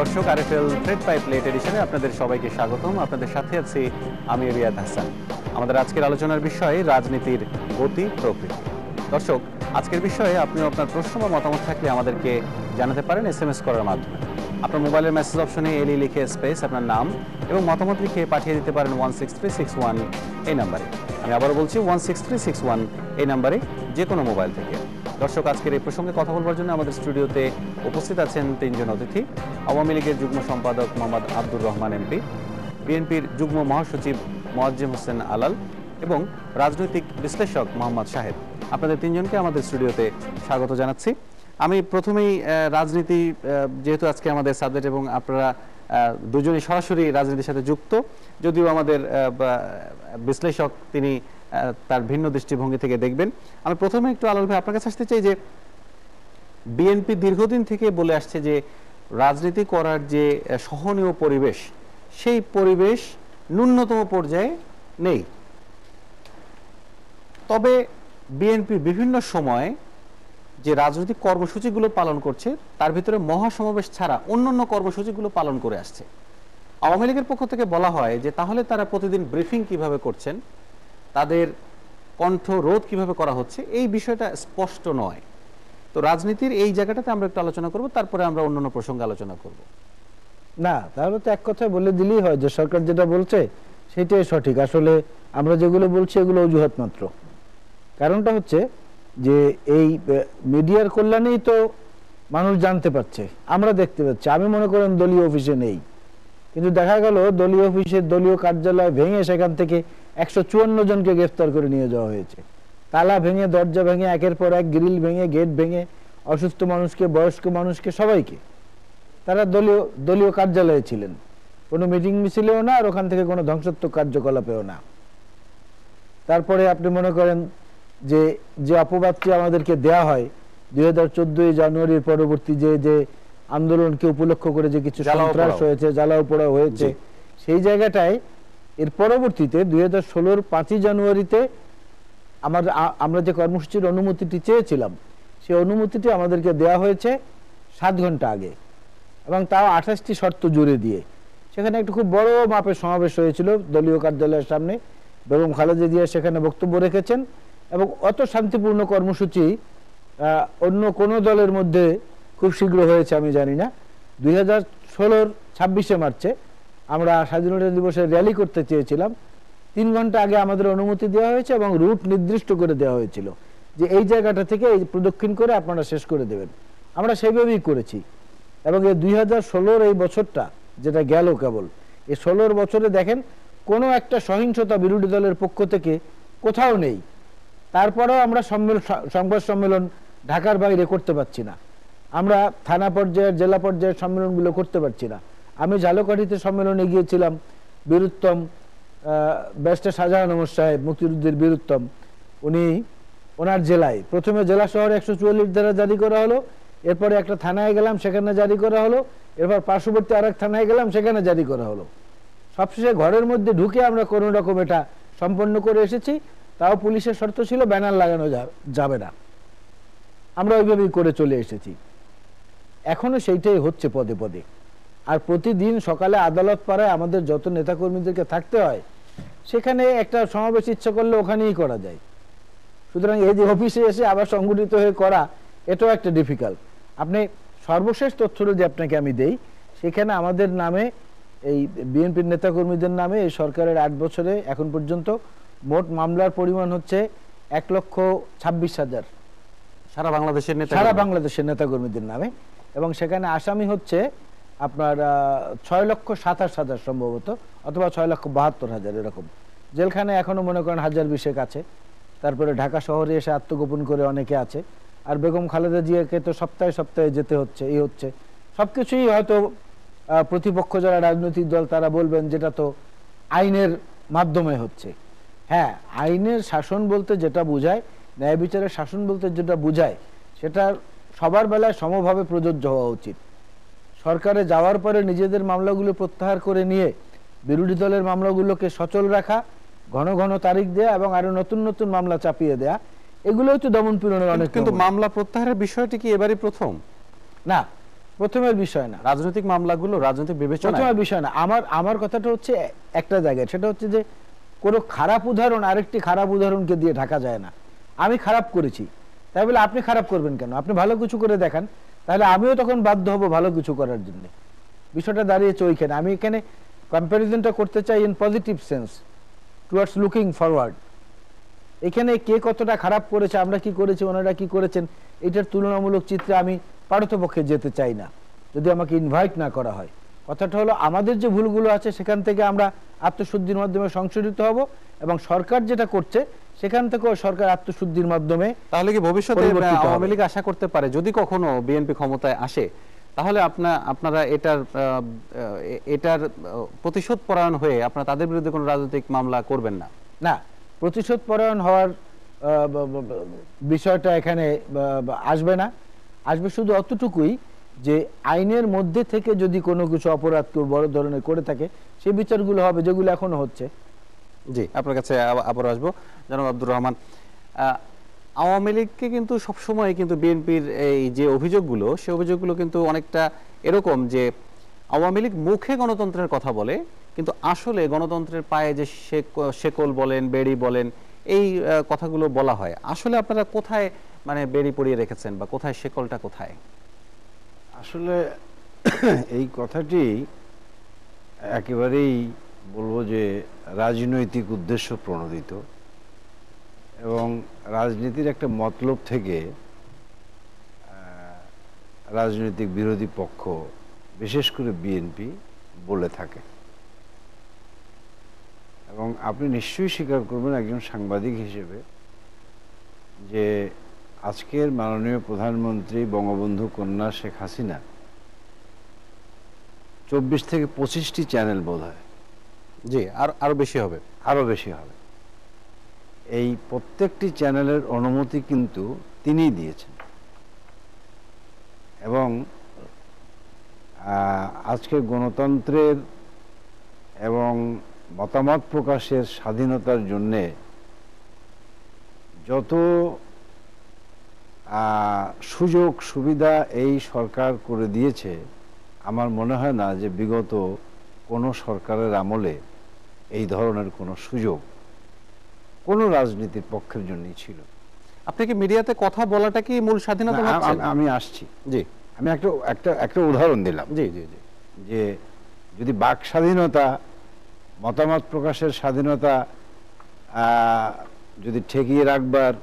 দর্শক, RFL thread pipe late এডিশনে আপনাদের সবাইকে স্বাগতম। আপনাদের সাথে আছি আমি রিয়াদ হাসান। আমাদের আজকের আলোচনার বিষয় রাজনীতির গতি প্রকৃতি। দর্শক, আজকের বিষয়ে আপনিও আপনার প্রশ্ন বা মতামত থাকলে আমাদেরকে জানাতে পারেন এসএমএস করার মাধ্যমে। আপনার মোবাইলের মেসেজ অপশনে এলই লিখে স্পেস আপনার নাম এবং মতামত লিখে পাঠিয়ে দিতে পারেন 16361 এই নাম্বারে। আমি আবারও বলছি 16361 এই নাম্বারে, যে কোনো মোবাইল থেকে। দর্শক, আজকের এই প্রসঙ্গে কথা বলবার জন্য আমাদের স্টুডিওতে উপস্থিত আছেন তিনজন অতিথি। আওয়ামী লীগের যুগ্ম সম্পাদক মোহাম্মদ আব্দুর রহমান এমপি, বিএনপির যুগ্ম মহাসচিব মোয়াজ্জেম হোসেন আলাল এবং রাজনৈতিক বিশ্লেষক মোহাম্মদ শাহেদ। আপনাদের তিনজনকে আমাদের স্টুডিওতে স্বাগত জানাচ্ছি। আমি প্রথমেই রাজনীতি, যেহেতু আজকে আমাদের সাবজেক্ট এবং আপনারা দুজনই সরাসরি রাজনীতির সাথে যুক্ত, যদিও আমাদের বিশ্লেষক তিনি তার ভিন্ন দৃষ্টিভঙ্গি থেকে দেখবেন। আমি প্রথমে একটু আলাল ভাই আপনার কাছে আসতে চাই যে বিএনপি দীর্ঘদিন থেকে বলে আসছে যে রাজনীতি করার যে সহনীয় পরিবেশ, সেই পরিবেশ ন্যূনতম পর্যায়ে নেই। তবে বিএনপি বিভিন্ন সময়ে যে রাজনৈতিক কর্মসূচিগুলো পালন করছে তার ভিতরে মহাসমাবেশ ছাড়া অন্যান্য কর্মসূচিগুলো পালন করে আসছে। আওয়ামী লীগের পক্ষ থেকে বলা হয় যে তাহলে তারা প্রতিদিন ব্রিফিং কিভাবে করছেন, তাদের কণ্ঠ রোধ কিভাবে করা হচ্ছে, এই বিষয়টা স্পষ্ট নয়। তো রাজনীতির এই জায়গাটাতে আমরা একটু আলোচনা করব, তারপরে আমরা অন্যান্য প্রসঙ্গে আলোচনা করব। না, তাহলে তো এক কথায় বলে দিলেই হয় যে সরকার যেটা বলছে সেটাই সঠিক। আসলে আমরা যেগুলো বলছি এগুলো অজুহাত মাত্র। কারণটা হচ্ছে যে এই মিডিয়ার কল্যাণেই তো মানুষ জানতে পারছে, আমরা দেখতে পাচ্ছি। আমি মনে করেন দলীয় অফিসে নেই, কিন্তু দেখা গেল দলীয় অফিসের দলীয় কার্যালয় ভেঙে সেখান থেকে 154 জনকে গ্রেফতার করে নিয়ে যাওয়া হয়েছে। তালা ভেঙে, দরজা ভেঙে, একের পর এক গ্রিল ভেঙে, গেট ভেঙে, অসুস্থ মানুষকে, বয়স্ক মানুষকে, সবাইকে। তারা দলীয় কার্যালয়ে ছিলেন, কোনো মিটিং মিছিলেও না, আর ওখান থেকে কোনো ধ্বংসাত্মক কার্যকলাপেও না। তারপরে আপনি মনে করেন যে অপবাদটি আমাদেরকে দেয়া হয় 2014 জানুয়ারির পরবর্তী যে আন্দোলনকে উপলক্ষ করে যে কিছু সন্ত্রাস হয়েছে, জ্বালাও পোড়া হয়েছে, সেই জায়গাটায় এর পরবর্তীতে 2016 5ই জানুয়ারিতে আমরা যে কর্মসূচির অনুমতিটি চেয়েছিলাম সেই অনুমতিটি আমাদেরকে দেয়া হয়েছে 7 ঘন্টা আগে, এবং তাও 28টি শর্ত জুড়ে দিয়ে। সেখানে একটা খুব বড় মাপের সমাবেশ হয়েছিল দলীয় কার্যালয়ের সামনে। বেগম খালেদা জিয়া সেখানে বক্তব্য রেখেছেন, এবং অত শান্তিপূর্ণ কর্মসূচি অন্য কোনো দলের মধ্যে খুব শীঘ্র হয়েছে আমি জানি না। 2016 26শে মার্চে আমরা স্বাধীনতা দিবসের র্যালি করতে চেয়েছিলাম, 3 ঘন্টা আগে আমাদের অনুমতি দেওয়া হয়েছে এবং রুট নির্দিষ্ট করে দেওয়া হয়েছিল যে এই জায়গাটা থেকে এই প্রদক্ষিণ করে আপনারা শেষ করে দেবেন। আমরা সেইভাবেই করেছি, এবং এই 2016 এই বছরটা যেটা গেল, কেবল এই 16 বছরে দেখেন কোনো একটা সহিংসতা বিরোধী দলের পক্ষ থেকে কোথাও নেই। তারপরেও আমরা সংবাদ সম্মেলন ঢাকার বাইরে করতে পারছি না, আমরা থানা পর্যায়ের, জেলা পর্যায়ের সম্মেলনগুলো করতে পারছি না। আমি ঝালকাঠিতে সম্মেলনে গিয়েছিলাম, বীরুত্তম ব্যারিস্টার শাহজাহান ওমর সাহেব, মুক্তিযুদ্ধের বীরুত্তম, ওনার জেলায় প্রথমে জেলা শহরে 144 ধারা জারি করা হলো, এরপরে একটা থানায় গেলাম, সেখানে জারি করা হলো, এরপর পার্শ্ববর্তী আরেক থানায় গেলাম, সেখানে জারি করা হলো। সবশেষে ঘরের মধ্যে ঢুকে আমরা কোনো রকম এটা সম্পন্ন করে এসেছি। তাও পুলিশের শর্ত ছিল ব্যানার লাগানো যাবে না, আমরা ওইভাবেই করে চলে এসেছি। এখনো সেইটাই হচ্ছে পদে পদে। আর প্রতিদিন সকালে আদালত পাড়ায় আমাদের যত নেতাকর্মীদেরকে থাকতে হয়, সেখানে একটা সমাবেশ ইচ্ছা করলে ওখানেই করা যায়। সুতরাং এই যে অফিসে এসে আবার সংগঠিত হয়ে করা, এটাও একটা ডিফিকাল্ট। আপনি সর্বশেষ তথ্যটা যে আপনাকে আমি দেই, সেখানে আমাদের নামে, এই বিএনপির নেতাকর্মীদের নামে এই সরকারের 8 বছরে এখন পর্যন্ত মোট মামলার পরিমাণ হচ্ছে 1,26,000 সারা বাংলাদেশের নেতাকর্মীদের নামে, এবং সেখানে আসামি হচ্ছে আপনার 6,27,000 সম্ভবত, অথবা 6,72,000 এরকম। জেলখানে এখনো মনে করেন 1020 আছে। তারপরে ঢাকা শহরে এসে আত্মগোপন করে অনেকে আছে। আর বেগম খালেদা জিয়াকে তো সপ্তাহে সপ্তাহে যেতে হচ্ছে, এই হচ্ছে। সবকিছুই হয়তো প্রতিপক্ষ যারা রাজনৈতিক দল তারা বলবেন যেটা তো আইনের মাধ্যমে হচ্ছে। হ্যাঁ, আইনের শাসন বলতে যেটা বোঝায়, ন্যায় বিচারের শাসন বলতে যেটা বোঝায়, সেটা সবার বেলায় সমভাবে প্রযোজ্য হওয়া উচিত। সরকারে যাওয়ার পরে নিজেদের মামলাগুলো প্রত্যাহার করে নিয়ে বিরোধী দলের মামলাগুলোকে সচল রাখা, ঘন ঘন তারিখ দেয়া এবং আরো নতুন নতুন মামলা চাপিয়ে দেয়া, এগুলোই তো দমন পীড়নের অনেক। কিন্তু মামলা প্রত্যাহারের বিষয়টি কি এবারই প্রথম? না, প্রথমের বিষয় না, রাজনৈতিক মামলাগুলো রাজনৈতিক বিবেচনা প্রথমের বিষয় না। আমার কথাটা হচ্ছে একটা জায়গায়, সেটা হচ্ছে যে কোনো খারাপ উদাহরণ আরেকটি খারাপ উদাহরণকে দিয়ে ঢাকা যায় না। আমি খারাপ করেছি, তাই বলে আপনি খারাপ করবেন কেন? আপনি ভালো কিছু করে দেখান, তাহলে আমিও তখন বাধ্য হব ভালো কিছু করার জন্য। বিষয়টা দাঁড়িয়েছে ওইখানে। আমি এখানে কম্প্যারিজনটা করতে চাই in positive sense, towards looking forward. এখানে কে কতটা খারাপ করেছে, আমরা কি করেছি, ওনারা কি করেছেন, এটার তুলনামূলক চিত্রে আমি পারতপক্ষে যেতে চাই না, যদি আমাকে ইনভাইট না করা হয়। কথাটা হলো আমাদের যে ভুলগুলো আছে সেখান থেকে আমরা আত্মশুদ্ধির মাধ্যমে সংশোধিত হব, এবং সরকার যেটা করছে সেখান থেকেও সরকার আত্মশুদ্ধির মাধ্যমে। তাহলে কি ভবিষ্যতে পরিবর্তিত হবে। আওয়ামী লীগ আশা করতে পারে যদি কখনো বিএনপি ক্ষমতায় আসে, তাহলে আপনারা এটার প্রতিশোধ পরায়ণ হয়ে আপনারা তাদের বিরুদ্ধে কোনো রাজনৈতিক মামলা করবেন না? না, প্রতিশোধ পরায়ণ হওয়ার বিষয়টা এখানে আসবে না। আসবে শুধু অতটুকুই যে আইনের মধ্যে থেকে যদি কোনো কিছু অপরাধ কেউ বড় ধরনের করে থাকে, সেই বিচারগুলো হবে, যেগুলো এখনো হচ্ছে। জি, আপনার কাছে আবার আসবো জনাব আব্দুর রহমান। আওয়ামী লীগকে কিন্তু সবসময় কিন্তু বিএনপির এই যে অভিযোগগুলো, সেই অভিযোগগুলো কিন্তু অনেকটা এরকম যে আওয়ামী লীগ মুখে গণতন্ত্রের কথা বলে, কিন্তু আসলে গণতন্ত্রের পায়ে যে শেকল বলেন, বেড়ি বলেন, এই কথাগুলো বলা হয়। আসলে আপনারা কোথায় মানে বেড়ি পরিয়ে রেখেছেন, বা কোথায় শেকলটা কোথায়? আসলে এই কথাটি একেবারেই বলবো যে রাজনৈতিক উদ্দেশ্য প্রণোদিত, এবং রাজনীতির একটা মতলব থেকে রাজনৈতিক বিরোধী পক্ষ, বিশেষ করে বিএনপি বলে থাকে। এবং আপনি নিশ্চয়ই স্বীকার করবেন একজন সাংবাদিক হিসেবে যে আজকের মাননীয় প্রধানমন্ত্রী বঙ্গবন্ধু কন্যা শেখ হাসিনা 24 থেকে 25টি চ্যানেল বোধহয়, জি, আরো বেশি হবে, আরো বেশি হবে, এই প্রত্যেকটি চ্যানেলের অনুমতি কিন্তু তিনিই দিয়েছেন। এবং আজকে গণতন্ত্রের এবং মতামত প্রকাশের স্বাধীনতার জন্যে যত সুযোগ সুবিধা এই সরকার করে দিয়েছে, আমার মনে হয় না যে বিগত কোনো সরকারের আমলে এই ধরনের কোনো সুযোগ কোনো রাজনীতির পক্ষের জন্যই ছিল। আপনি কি মিডিয়াতে কথা বলাটা কি মূল স্বাধীনতা ভাবছেন? আমি আসছি, জি, আমি একটা উদাহরণ দিলাম। জি জি জি, যে যদি বাক স্বাধীনতা, মতামত প্রকাশের স্বাধীনতা যদি ঠেকিয়ে রাখবার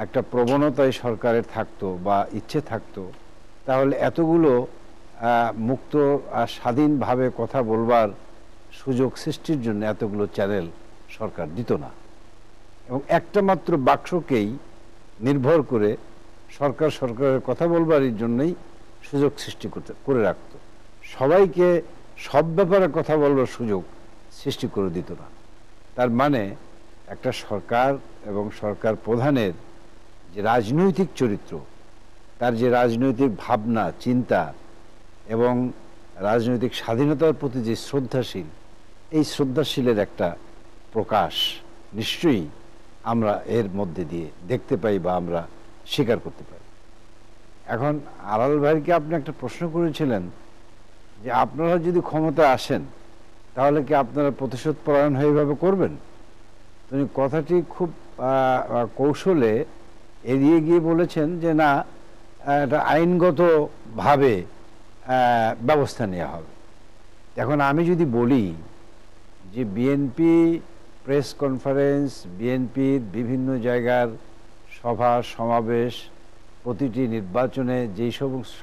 একটা প্রবণতাই সরকারের থাকতো বা ইচ্ছে থাকতো, তাহলে এতগুলো মুক্ত আর স্বাধীনভাবে কথা বলবার সুযোগ সৃষ্টির জন্য এতগুলো চ্যানেল সরকার দিত না। এবং একটা মাত্র বাক্সকেই নির্ভর করে সরকারের কথা বলবার জন্যই সুযোগ সৃষ্টি করে রাখতো। সবাইকে সব ব্যাপারে কথা বলবার সুযোগ সৃষ্টি করে দিত না। তার মানে একটা সরকার এবং সরকার প্রধানের যে রাজনৈতিক চরিত্র, তার যে রাজনৈতিক ভাবনা চিন্তা এবং রাজনৈতিক স্বাধীনতার প্রতি যে শ্রদ্ধাশীল, এই শ্রদ্ধাশীলের একটা প্রকাশ নিশ্চয়ই আমরা এর মধ্যে দিয়ে দেখতে পাই বা আমরা স্বীকার করতে পারি। এখন আলাল ভাইকে আপনি একটা প্রশ্ন করেছিলেন যে আপনারা যদি ক্ষমতায় আসেন তাহলে কি আপনারা প্রতিশোধ পরায়ণ হয়ে এভাবে করবেন? তিনি কথাটি খুব কৌশলে এড়িয়ে গিয়ে বলেছেন যে না, এটা আইনগতভাবে ব্যবস্থা নেওয়া হবে। এখন আমি যদি বলি যে বিএনপি প্রেস কনফারেন্স, বিএনপির বিভিন্ন জায়গার সভা সমাবেশ, প্রতিটি নির্বাচনে যেই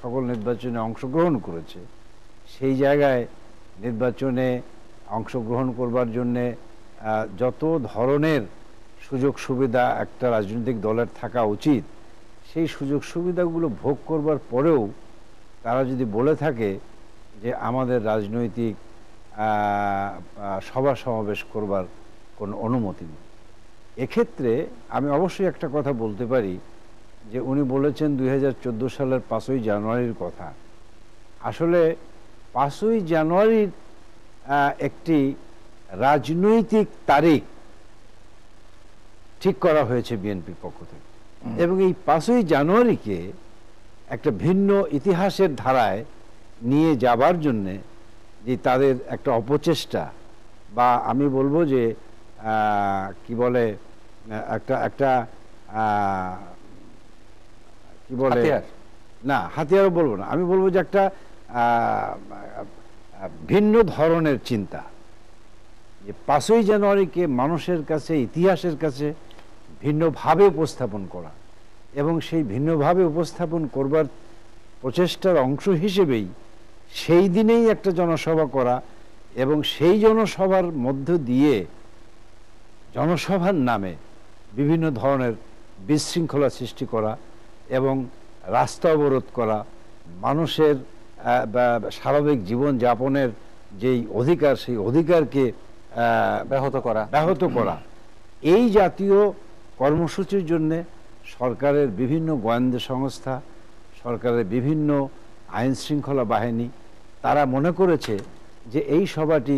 সকল নির্বাচনে অংশগ্রহণ করেছে, সেই জায়গায় নির্বাচনে অংশগ্রহণ করবার জন্যে যত ধরনের সুযোগ সুবিধা একটা রাজনৈতিক দলের থাকা উচিত, সেই সুযোগ সুবিধাগুলো ভোগ করবার পরেও তারা যদি বলে থাকে যে আমাদের রাজনৈতিক সভা সমাবেশ করবার কোনো অনুমতি নেই, এক্ষেত্রে আমি অবশ্যই একটা কথা বলতে পারি যে উনি বলেছেন 2014 সালের 5ই জানুয়ারির কথা। আসলে 5ই জানুয়ারির একটি রাজনৈতিক তারিখ ঠিক করা হয়েছে বিএনপির পক্ষ থেকে, এবং এই 5ই জানুয়ারিকে একটা ভিন্ন ইতিহাসের ধারায় নিয়ে যাবার জন্যে যে তাদের একটা অপচেষ্টা, বা আমি বলবো যে কি বলে একটা একটা কি বলে, হাতিয়ার? না হাতিয়ারও বলবো না, আমি বলবো যে একটা ভিন্ন ধরনের চিন্তা, যে 5ই জানুয়ারিকে মানুষের কাছে, ইতিহাসের কাছে ভিন্নভাবে উপস্থাপন করা, এবং সেই ভিন্নভাবে উপস্থাপন করবার প্রচেষ্টার অংশ হিসেবেই সেই দিনেই একটা জনসভা করা, এবং সেই জনসভার মধ্য দিয়ে জনসভার নামে বিভিন্ন ধরনের বিশৃঙ্খলা সৃষ্টি করা এবং রাস্তা অবরোধ করা, মানুষের স্বাভাবিক জীবন যাপনের যেই অধিকার, সেই অধিকারকে ব্যাহত করা, এই জাতীয় কর্মসূচির জন্য সরকারের বিভিন্ন গোয়েন্দা সংস্থা, সরকারের বিভিন্ন আইন শৃঙ্খলা বাহিনী তারা মনে করেছে যে এই সভাটি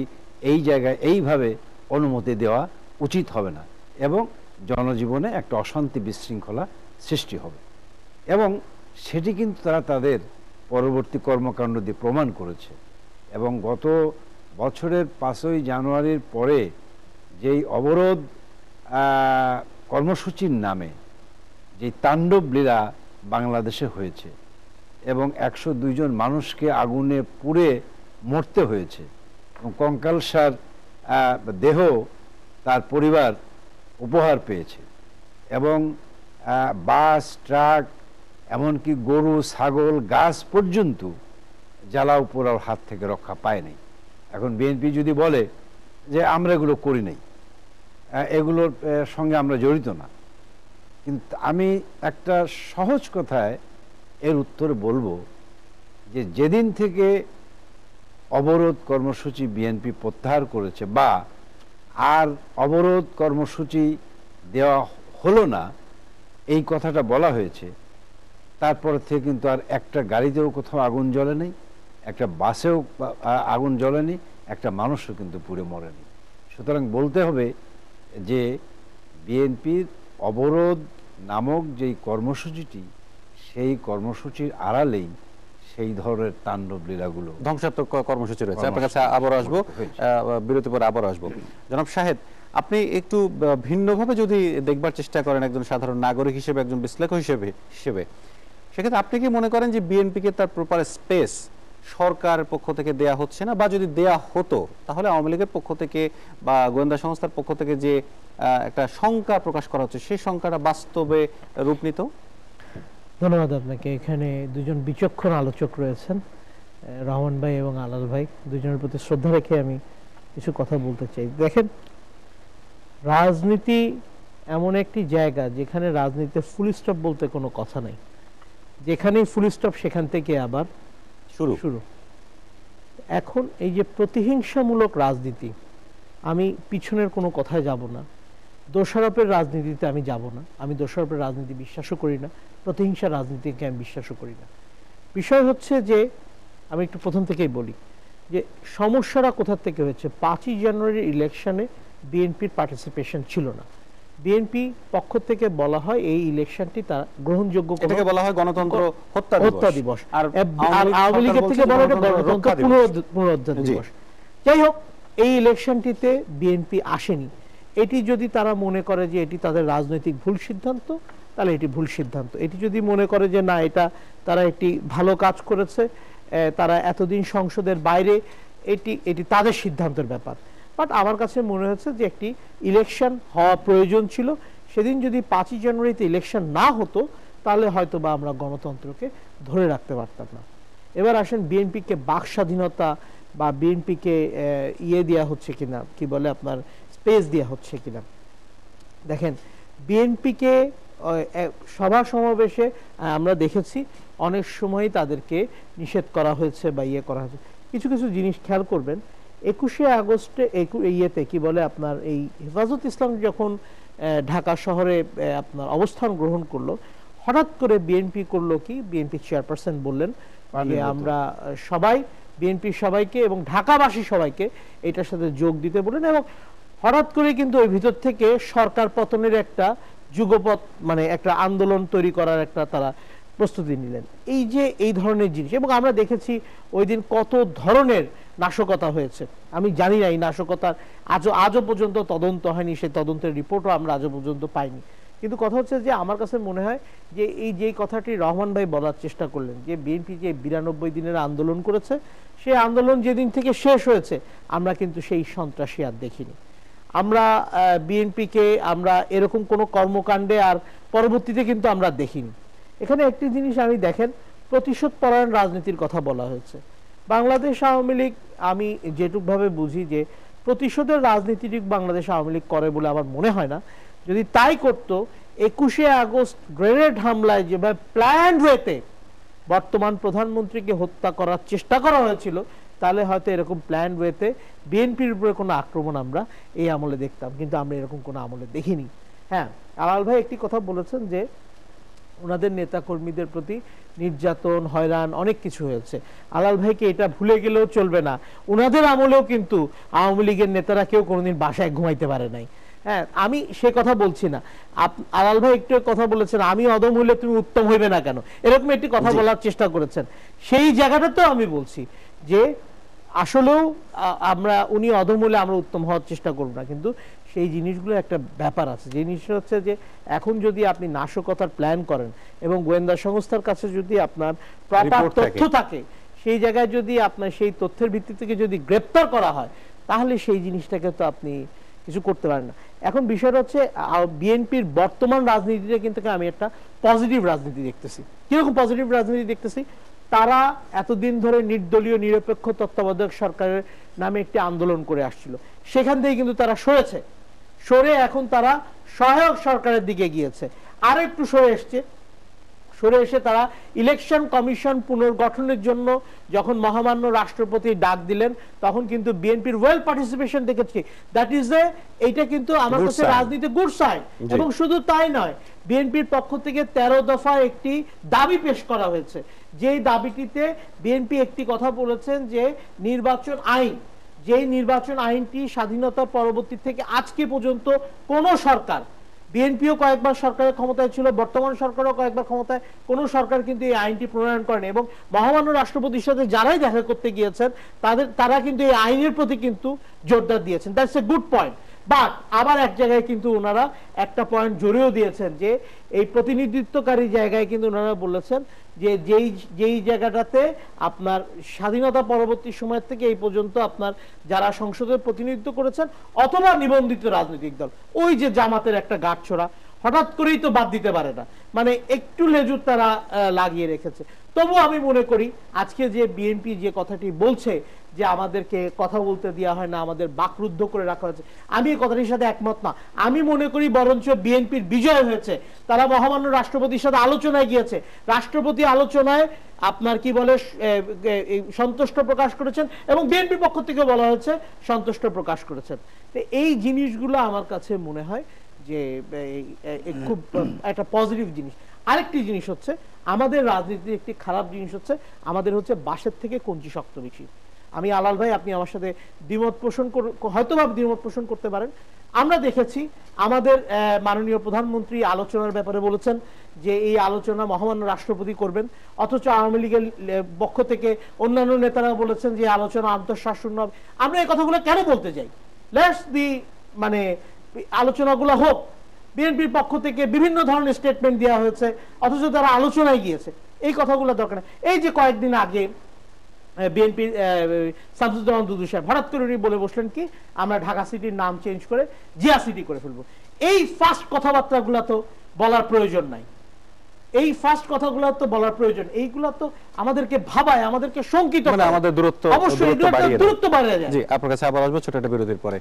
এই জায়গায় এইভাবে অনুমতি দেওয়া উচিত হবে না, এবং জনজীবনে একটা অশান্তি বিশৃঙ্খলা সৃষ্টি হবে। এবং সেটি কিন্তু তারা তাদের পরবর্তী কর্মকাণ্ড দিয়ে প্রমাণ করেছে। এবং গত বছরের 5ই জানুয়ারির পরে যেই অবরোধ কর্মসূচির নামে যেই তাণ্ডব লীলা বাংলাদেশে হয়েছে, এবং 102 জন মানুষকে আগুনে পুড়ে মরতে হয়েছে, এবং কঙ্কালসার দেহ তার পরিবার উপহার পেয়েছে, এবং বাস, ট্রাক, এমনকি গরু, ছাগল, গাছ পর্যন্ত জ্বালাও পোড়ার হাত থেকে রক্ষা পায়নি। এখন বিএনপি যদি বলে যে আমরা এগুলো করি নাই, এগুলোর সঙ্গে আমরা জড়িত না, কিন্তু আমি একটা সহজ কথায় এর উত্তর বলবো যে যেদিন থেকে অবরোধ কর্মসূচি বিএনপি প্রত্যাহার করেছে, বা আর অবরোধ কর্মসূচি দেওয়া হলো না এই কথাটা বলা হয়েছে, তারপর থেকে কিন্তু আর একটা গাড়িতেও কোথাও আগুন জ্বলে নেই, একটা বাসেও আগুন জ্বলেনি, একটা মানুষও কিন্তু পুড়ে মরেনি। সুতরাং বলতে হবে যে বিএনপির অবরোধ নামক যেই কর্মসূচিটি, সেই কর্মসূচির আড়ালেই সেই ধরনের তাণ্ডব লীলাগুলো, ধ্বংসাত্মক কর্মসূচি রয়েছে। আপনার কাছে আবারও আসবো, বিরতির পর আবারও আসবো। জনাব শাহেদ, আপনি একটু ভিন্নভাবে যদি দেখবার চেষ্টা করেন একজন সাধারণ নাগরিক হিসেবে, একজন বিশ্লেষক হিসেবে, সেক্ষেত্রে আপনি কি মনে করেন যে বিএনপিকে তার প্রপার স্পেস সরকারের পক্ষ থেকে দেয়া হচ্ছে না, বা যদি দেয়া হতো তাহলে আওয়ামী লীগের পক্ষ থেকে বা গোয়েন্দা সংস্থার পক্ষ থেকে যে একটা শঙ্কা প্রকাশ করা হচ্ছে, সেই শঙ্কাটা বাস্তবে রূপ নিত? ধন্যবাদ আপনাকে। এখানে দুজন বিচক্ষণ আলোচক রয়েছেন, রহমান ভাই এবং আলাল ভাই, দুজনের প্রতি শ্রদ্ধা রেখে আমি কিছু কথা বলতে চাই। দেখেন, রাজনীতি এমন একটি জায়গা যেখানে রাজনীতিতে ফুল স্টপ বলতে কোনো কথা নাই, যেখানেই ফুল স্টপ সেখান থেকে আবার শুরু। এখন এই যে প্রতিহিংসামূলক রাজনীতি, আমি পিছনের কোনো কথায় যাব না, দোষারোপের রাজনীতিতে আমি যাব না, আমি দোষারোপের রাজনীতি বিশ্বাসও করি না, প্রতিহিংসা রাজনীতিকে আমি বিশ্বাসও করি না। বিষয় হচ্ছে যে আমি একটু প্রথম থেকেই বলি যে সমস্যাটা কোথা থেকে হয়েছে। 5ই জানুয়ারির ইলেকশনে বিএনপির পার্টিসিপেশন ছিল না। বিএনপি পক্ষ থেকে বলা হয় এই ইলেকশনটি তার গ্রহণযোগ্য, এটাকে বলা হয় গণতন্ত্র হত্যা দিবস, আর আওয়ামী লীগের থেকে বলা হয় গণতন্ত্র পুনরুদ্ধার দিবস। যাই হোক, এই ইলেকশনটিতে বিএনপি আসেনি। এটি যদি তারা মনে করে যে এটি তাদের রাজনৈতিক ভুল সিদ্ধান্ত, তাহলে এটি ভুল সিদ্ধান্ত। এটি যদি মনে করে যে না, এটা তারা একটি ভালো কাজ করেছে, তারা এতদিন সংসদের বাইরে, এটি তাদের সিদ্ধান্তের ব্যাপার। বাট আমার কাছে মনে হচ্ছে যে একটি ইলেকশন হওয়া প্রয়োজন ছিল। সেদিন যদি 5ই জানুয়ারিতে ইলেকশন না হতো তাহলে হয়তো বা আমরা গণতন্ত্রকে ধরে রাখতে পারতাম না। এবার আসেন বিএনপিকে বাক স্বাধীনতা বা বিএনপিকে দেওয়া হচ্ছে কিনা, কি বলে আপনার স্পেস দেওয়া হচ্ছে কিনা। দেখেন, বিএনপিকে সভা সমাবেশে আমরা দেখেছি অনেক সময় তাদেরকে নিষেধ করা হয়েছে বা করা হয়েছে। কিছু কিছু জিনিস খেয়াল করবেন। 21শে আগস্টে কি বলে আপনার এই হেফাজত ইসলাম যখন ঢাকা শহরে আপনার অবস্থান গ্রহণ করলো, হঠাৎ করে বিএনপি করলো কি, বিএনপি চেয়ারপারসন বললেন যে আমরা সবাই, বিএনপি সবাইকে এবং ঢাকাবাসী সবাইকে এটার সাথে যোগ দিতে বলেন, এবং হঠাৎ করে কিন্তু ওই ভিতর থেকে সরকার পতনের একটা যুগপৎ, মানে একটা আন্দোলন তৈরি করার একটা তারা প্রস্তুতি নিলেন। এই যে এই ধরনের জিনিস, এবং আমরা দেখেছি ওই দিন কত ধরনের নাশকতা হয়েছে। আমি জানি না এই নাশকতার আজও পর্যন্ত তদন্ত হয়নি, সেই তদন্তের রিপোর্টও আমরা আজও পর্যন্ত পাইনি। কিন্তু কথা হচ্ছে যে আমার কাছে মনে হয় যে এই যে কথাটি রহমান ভাই বলার চেষ্টা করলেন যে বিএনপি যে 92 দিনের আন্দোলন করেছে, সেই আন্দোলন যেদিন থেকে শেষ হয়েছে আমরা কিন্তু সেই সন্ত্রাসী আর দেখিনি। আমরা বিএনপিকে আমরা এরকম কোনো কর্মকাণ্ডে আর পরবর্তীতে কিন্তু আমরা দেখিনি। এখানে একটি জিনিস আমি দেখেন, প্রতিশোধ পরায়ণ রাজনীতির কথা বলা হয়েছে। বাংলাদেশ আওয়ামী লীগ আমি যেটুকভাবে বুঝি যে প্রতিশোধের রাজনীতিটি বাংলাদেশ আওয়ামী লীগ করে বলে আমার মনে হয় না। যদি তাই করতো, 21শে আগস্ট গ্রেনেড হামলায় যেভাবে প্ল্যান্ড ওয়েতে বর্তমান প্রধানমন্ত্রীকে হত্যা করার চেষ্টা করা হয়েছিল, তাহলে হয়তো এরকম প্ল্যান্ড ওয়েতে বিএনপির উপরে কোনো আক্রমণ আমরা এই আমলে দেখতাম, কিন্তু আমরা এরকম কোনো আমলে দেখিনি। হ্যাঁ, আলাল ভাই একটি কথা বলেছেন যে ওনাদের নেতা কর্মীদের প্রতি নির্যাতন, হয়রান অনেক কিছু হয়েছে। আলাল ভাইকে এটা ভুলে গেলেও চলবে না, ওনাদের আমলেও কিন্তু আওয়ামী লীগের নেতারা কেউ কোনোদিন বাসায় ঘুমাইতে পারে নাই। হ্যাঁ, আমি সে কথা বলছি না। আলাল ভাই একটু কথা বলেছেন, আমি অদম হইলে তুমি উত্তম হইবে না কেন, এরকম একটি কথা বলার চেষ্টা করেছেন। সেই জায়গাটাতেও আমি বলছি যে আসলেও উনি অদম হলে আমরা উত্তম হওয়ার চেষ্টা করব না, কিন্তু সেই জিনিসগুলো একটা ব্যাপার আছে। জিনিসটা হচ্ছে যে এখন যদি আপনি নাশকতার প্ল্যান করেন এবং গোয়েন্দা সংস্থার কাছে যদি আপনার প্রপার তথ্য থাকে, সেই জায়গায় যদি আপনার সেই তথ্যের ভিত্তি থেকে যদি গ্রেপ্তার করা হয়, তাহলে সেই জিনিসটাকে তো আপনি কিছু করতে পারেন না। এখন বিষয়টা হচ্ছে বিএনপির বর্তমান রাজনীতিতে কিন্তু আমি একটা পজিটিভ রাজনীতি দেখতেছি। কিরকম পজিটিভ রাজনীতি দেখতেছি? তারা এতদিন ধরে নির্দলীয় নিরপেক্ষ তত্ত্বাবধায়ক সরকারের নামে একটি আন্দোলন করে আসছিল, সেখান থেকে কিন্তু তারা সরে এখন তারা সহায়ক সরকারের দিকে গিয়েছে, আর একটু সরে এসে তারা ইলেকশন কমিশন পুনর্গঠনের জন্য যখন মহামান্য রাষ্ট্রপতি ডাক দিলেন, তখন কিন্তু বিএনপির ওয়েল পার্টিসিপেশন দেখেছি। দ্যাট ইজ এইটা কিন্তু আমার কাছে রাজনীতি গুড সাইন। এবং শুধু তাই নয়, বিএনপির পক্ষ থেকে 13 দফা একটি দাবি পেশ করা হয়েছে, যেই দাবিটিতে বিএনপি একটি কথা বলেছেন যে নির্বাচন আইনটি স্বাধীনতার পরবর্তী থেকে আজকে পর্যন্ত কোন সরকার, বিএনপিও কয়েকবার সরকারের ক্ষমতায় ছিল, বর্তমান সরকারও কয়েকবার ক্ষমতায়, কোন সরকার কিন্তু এই আইনটি প্রণয়ন করেনি। এবং মহামান্য রাষ্ট্রপতির সাথে যারাই দেখা করতে গিয়েছেন তারা কিন্তু এই আইনের প্রতি কিন্তু জোরদার দিয়েছেন। That's a good point. But আবার এক জায়গায় কিন্তু ওনারা একটা পয়েন্ট জোরেও দিয়েছেন যে এই প্রতিনিধিত্বকারী জায়গায় কিন্তু ওনারা বলেছেন যে যেই জায়গাটাতে আপনার স্বাধীনতা পরবর্তী সময় থেকে এই পর্যন্ত আপনার যারা সংসদে প্রতিনিধিত্ব করেছেন অথবা নিবন্ধিত রাজনৈতিক দল, ওই যে জামাতের একটা গাঁটছড়া হঠাৎ করেই তো বাদ দিতে পারে না, মানে একটু লেজুর তারা লাগিয়ে রেখেছে। তবু আমি মনে করি আজকে যে বিএনপি যে কথাটি বলছে যে আমাদেরকে কথা বলতে দেওয়া হয় না, আমাদের বাকরুদ্ধ করে রাখা হয়েছে, আমি এই কথাটির সাথে একমত না। আমি মনে করি বরঞ্চ বিএনপির বিজয় হয়েছে। তারা মহামান্য রাষ্ট্রপতির সাথে আলোচনায় গিয়েছে, রাষ্ট্রপতি আলোচনায় আপনার কি বলে সন্তুষ্ট প্রকাশ করেছেন এবং বিএনপির পক্ষ থেকে বলা হয়েছে সন্তুষ্ট প্রকাশ করেছেন। এই জিনিসগুলো আমার কাছে মনে হয় যে খুব একটা পজিটিভ জিনিস। আরেকটি জিনিস হচ্ছে আমাদের রাজনীতির একটি খারাপ জিনিস হচ্ছে আমাদের হচ্ছে বাঁশের থেকে কঞ্চি শক্ত বেশি। আমি আলাল ভাই, আপনি আমার সাথে হয়তোবা দ্বিমত পোষণ করতে পারেন। আমরা দেখেছি আমাদের মাননীয় প্রধানমন্ত্রী আলোচনার ব্যাপারে বলেছেন যে এই আলোচনা মহামান্য রাষ্ট্রপতি করবেন, অথচ আওয়ামী লীগের পক্ষ থেকে অন্যান্য নেতারা বলেছেন যে আলোচনা আন্তঃশাসন হবে। আমরা এই কথাগুলো কেন বলতে যাই? লেটস মানে আলোচনাগুলো হোক। বিএনপির পক্ষ থেকে বিভিন্ন ধরনের স্টেটমেন্ট দেওয়া হয়েছে, অথচ তারা আলোচনায় গিয়েছে। এই কথাগুলো দরকার না। এই যে কয়েকদিন আগে বিএনপির শামসুজ্জামান দুদু সাহেব হঠাৎ করে উনি বলে বসলেন কি আমরা ঢাকা সিটির নাম চেঞ্জ করে জিয়া সিটি করে ফেলবো। এই ফার্স্ট কথাবার্তাগুলো তো বলার প্রয়োজন নাই, এই ফার্স্ট কথাগুলো তো বলার প্রয়োজন, এইগুলো তো আমাদেরকে ভাবায়, আমাদেরকে শঙ্কিত করে, আমাদের দূরত্ব অবশ্যই দূরত্ব বাড়িয়ে যায়। জি, আপনার কাছে আবার আসবো ছোট একটা বিরতির পরে।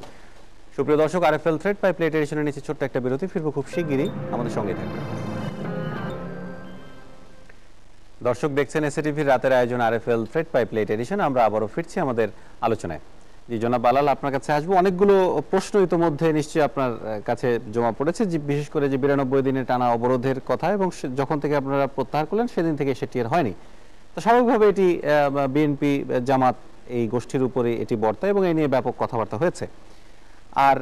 সুপ্রিয় দর্শক, আরএফএল থ্রেড বাই প্লেট এডিশনের নিচে ছোট্ট একটা বিরতি, ফিরবো খুব শিগগিরই, আমাদের সঙ্গে থাকবেন। দর্শক দেখছেন এসএটিভির রাতের আয়োজন RFL thread by plate edition. আমরা আবারও ফিরছি আমাদের আলোচনায়। জি জনাব বালাল, আপনার কাছে আসবো। অনেকগুলো প্রশ্ন ইতোমধ্যে নিশ্চয়ই আপনার কাছে জমা পড়েছে, যে বিশেষ করে যে 92 দিনের টানা অবরোধের কথা, এবং যখন থেকে আপনারা প্রত্যাহার করলেন সেদিন থেকে সেটি আর হয়নি। তো স্বাভাবিকভাবে এটি বিএনপি জামাত এই গোষ্ঠীর উপরে এটি বর্তায় এবং এই নিয়ে ব্যাপক কথাবার্তা হয়েছে। আর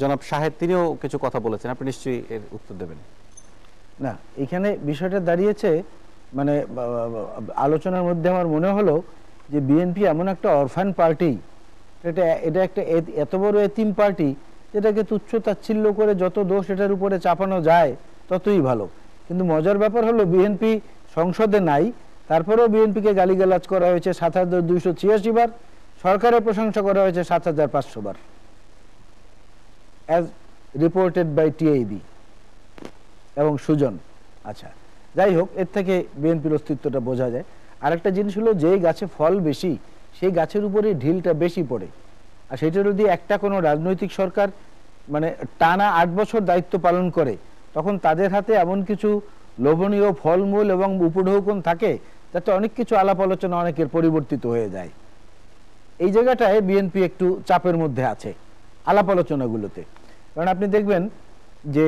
জনাব শাহেদ তিনিও কিছু কথা বলেছেন, আপনি নিশ্চয়ই এর উত্তর দেবেন। না, এখানে বিষয়টা দাঁড়িয়েছে মানে আলোচনার মধ্যে আমার মনে হলো যে বিএনপি এমন একটা অরফান পার্টি, এটা একটা এত বড় এতিম পার্টি যেটাকে তুচ্ছ তাচ্ছিল্য করে যত দোষ এটার উপরে চাপানো যায় ততই ভালো। কিন্তু মজার ব্যাপার হলো বিএনপি সংসদে নাই, তারপরেও বিএনপিকে গালিগালাজ করা হয়েছে ৭,২৮৬ বার, সরকারের প্রশংসা করা হয়েছে ৭,৫০০ বার, অ্যাজ রিপোর্টেড বাই টিআইবি এবং সুজন। আচ্ছা, যাই হোক, এর থেকে বিএনপির অস্তিত্বটা বোঝা যায়। আরেকটা জিনিস হলো, যেই গাছে ফল বেশি সেই গাছের উপরে ঢিলটা বেশি পড়ে। আর সেটা যদি একটা কোনো রাজনৈতিক সরকার মানে টানা ৮ বছর দায়িত্ব পালন করে, তখন তাদের হাতে এমন কিছু লোভনীয় ফলমূল এবং উপঢৌকন থাকে যাতে অনেক কিছু আলাপ আলোচনা অনেকের পরিবর্তিত হয়ে যায়। এই জায়গাটায় বিএনপি একটু চাপের মধ্যে আছে আলাপ আলোচনাগুলোতে। কারণ আপনি দেখবেন যে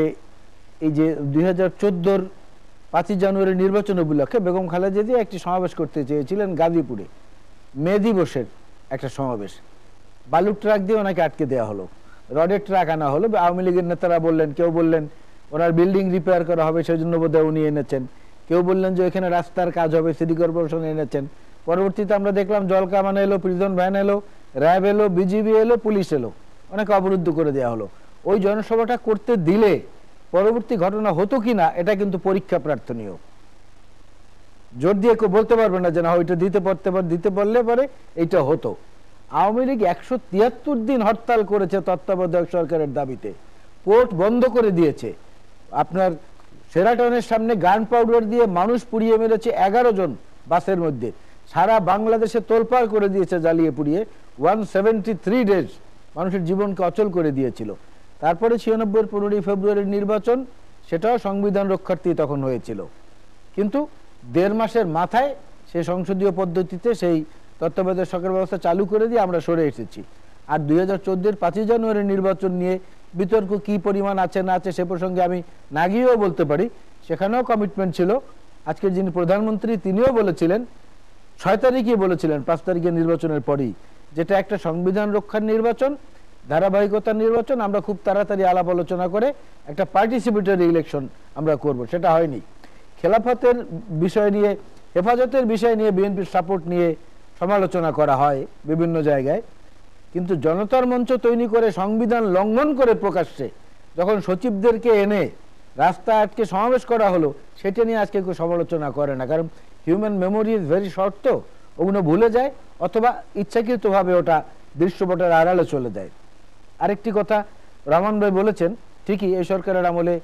এই যে ২০১৪-র ৫ই জানুয়ারি নির্বাচন উপলক্ষে বেগম খালেদা জিয়া একটি সমাবেশ করতে চেয়েছিলেন গাজীপুরে, মে দিবসের একটা সমাবেশ। বালুর ট্রাক দিয়ে ওনাকে আটকে দেওয়া হলো, রডের ট্রাক আনা হলো। আওয়ামী লীগের নেতারা বললেন, কেউ বললেন ওনার বিল্ডিং রিপেয়ার করা হবে সেই জন্য বোধহয় উনি এনেছেন, কেউ বললেন যে এখানে রাস্তার কাজ হবে সিটি কর্পোরেশন এনেছেন। পরবর্তীতে আমরা দেখলাম জল কামান এলো, প্রিজন ভ্যান এলো, র্যাব এলো, বিজিবি এলো, পুলিশ এলো, অনেকে অবরুদ্ধ করে দেওয়া হলো। ওই জনসভাটা করতে দিলে পরবর্তী ঘটনা হতো কিনা এটা কিন্তু পরীক্ষা প্রার্থনীয়। জোর দিয়ে কেউ বলতে পারবে না যে না ওইটা দিতে পারলে পরে এইটা হতো। আওয়ামী লীগ ১৭৩ দিন হরতাল করেছে তত্ত্বাবধায়ক সরকারের দাবিতে, পোর্ট বন্ধ করে দিয়েছে। আপনার শেরাটনের সামনে গান পাউডার দিয়ে মানুষ পুড়িয়ে মেরেছে ১১ জন বাসের মধ্যে, সারা বাংলাদেশে তোলপাড় করে দিয়েছে জ্বালিয়ে পুড়িয়ে। 173 ডেজ মানুষের জীবনকে অচল করে দিয়েছিল। তারপরে ৯৬-এর ১৫ই ফেব্রুয়ারির নির্বাচন, সেটাও সংবিধান রক্ষার্থী তখন হয়েছিল, কিন্তু ১.৫ মাসের মাথায় সেই সংসদীয় পদ্ধতিতে সেই তত্ত্বাবধায়ক সরকার ব্যবস্থা চালু করে দিয়ে আমরা সরে এসেছি। আর ২০১৪-এর ৫ই জানুয়ারির নির্বাচন নিয়ে বিতর্ক কি পরিমাণ আছে না আছে সে প্রসঙ্গে আমি না গিয়েও বলতে পারি, সেখানেও কমিটমেন্ট ছিল। আজকের যিনি প্রধানমন্ত্রী তিনিও বলেছিলেন, ৬ তারিখে বলেছিলেন ৫ তারিখের নির্বাচনের পরেই, যেটা একটা সংবিধান রক্ষার নির্বাচন, ধারাবাহিকতার নির্বাচন, আমরা খুব তাড়াতাড়ি আলাপ আলোচনা করে একটা পার্টিসিপেটরি ইলেকশন আমরা করব। সেটা হয়নি। খেলাফতের বিষয় নিয়ে, হেফাজতের বিষয় নিয়ে বিএনপির সাপোর্ট নিয়ে সমালোচনা করা হয় বিভিন্ন জায়গায়, কিন্তু জনতার মঞ্চ তৈরি করে সংবিধান লঙ্ঘন করে প্রকাশ্যে যখন সচিবদেরকে এনে রাস্তা আটকে সমাবেশ করা হলো, সেটা নিয়ে আজকে কেউ সমালোচনা করে না। কারণ human memory is very short, তো ওগুলো ভুলে যায় অথবা ইচ্ছাকৃতভাবে ওটা দৃশ্যপটের আড়ালে চলে যায়। আরেকটি কথা রহমান ভাই বলেছেন, ঠিকই এই সরকারের আমলে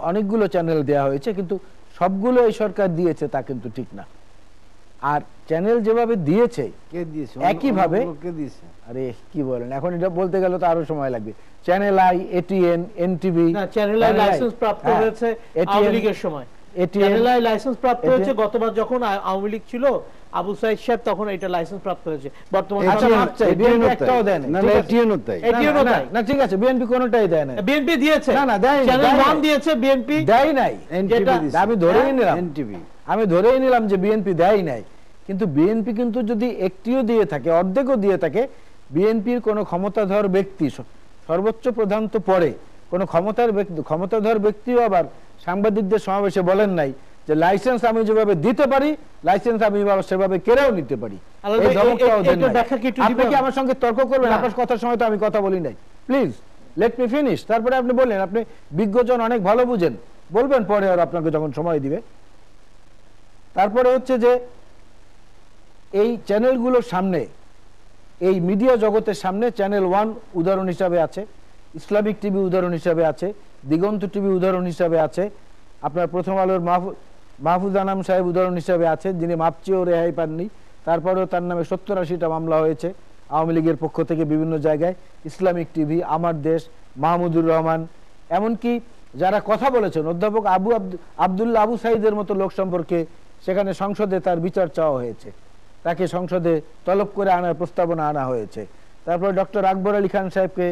অনেকগুলো চ্যানেল দেওয়া হয়েছে, কিন্তু সবগুলো এই সরকার দিয়েছে তা কিন্তু ঠিক না। আর চ্যানেল যেভাবে দিয়েছে কে দিয়েছে একইভাবে, কে দিয়েছে? আরে কি বলেন, এখন এটা বলতে গেলে তো আরো সময় লাগবে। চ্যানেল আই, এটিএন, এনটিভি, না, চ্যানেল আই লাইসেন্স প্রাপ্ত হয়েছে আওয়ামী লীগের সময়। চ্যানেল আই লাইসেন্স প্রাপ্ত হয়েছে গতবার যখন আওয়ামী লীগ ছিল, আবু সাইদ সাহেব তখন এটা লাইসেন্স প্রাপ্ত হয়েছে। বর্তমানে একটাও দেয় না। না ঠিক আছে, বিএনপি কোনটাই দেয় না। বিএনপি দিয়েছে, না না দেয়, চ্যানেল 1 দিয়েছে, বিএনপি দেয় নাই। আমি ধরেই নিলাম যে বিএনপি দেয় নাই, কিন্তু বিএনপি কিন্তু যদি একটিও দিয়ে থাকে, অর্ধেকও দিয়ে থাকে, বিএনপির কোনো ক্ষমতাধর ব্যক্তি, সর্বোচ্চ প্রধান তো পরে, কোনো ক্ষমতাধর ব্যক্তিও আবার সাংবাদিকদের সমাবেশে বলেন নাই যে লাইসেন্স আমি যেভাবে দিতে পারি, লাইসেন্স আমি সেভাবে কেড়েও নিতে পারি। আপনি কি আমার সঙ্গে তর্ক করবেন? আপনার কথার সময় তো আমি কথা বলি নাই। Please let me finish. তারপরে আপনি বললেন আপনি বিজ্ঞজন, অনেক ভালো বুঝেন, বলবেন পরে আর আপনাকে যখন সময় দিবে। তারপরে হচ্ছে যে এই চ্যানেলগুলোর সামনে, এই মিডিয়া জগতের সামনে চ্যানেল 1 উদাহরণ হিসাবে আছে, ইসলামিক টিভি উদাহরণ হিসাবে আছে, দিগন্ত টিভি উদাহরণ হিসাবে আছে, আপনার প্রথম আলোর মাহফুজ আনাম সাহেব উদাহরণ হিসাবে আছে, যিনি মাপ চেয়েও রেহাই পাননি। তারপরেও তার নামে ৭০-৮০টা মামলা হয়েছে আওয়ামী লীগের পক্ষ থেকে বিভিন্ন জায়গায়। ইসলামিক টিভি, আমার দেশ, মাহমুদুর রহমান, এমনকি যারা কথা বলেছেন অধ্যাপক আবদুল্লাহ আবু সাইদের মতো লোক সম্পর্কে সেখানে সংসদে তার বিচার চাওয়া হয়েছে, তাকে সংসদে তলব করে আনার প্রস্তাবনা আনা হয়েছে। তারপরে ডক্টর আকবর আলী খান সাহেবকে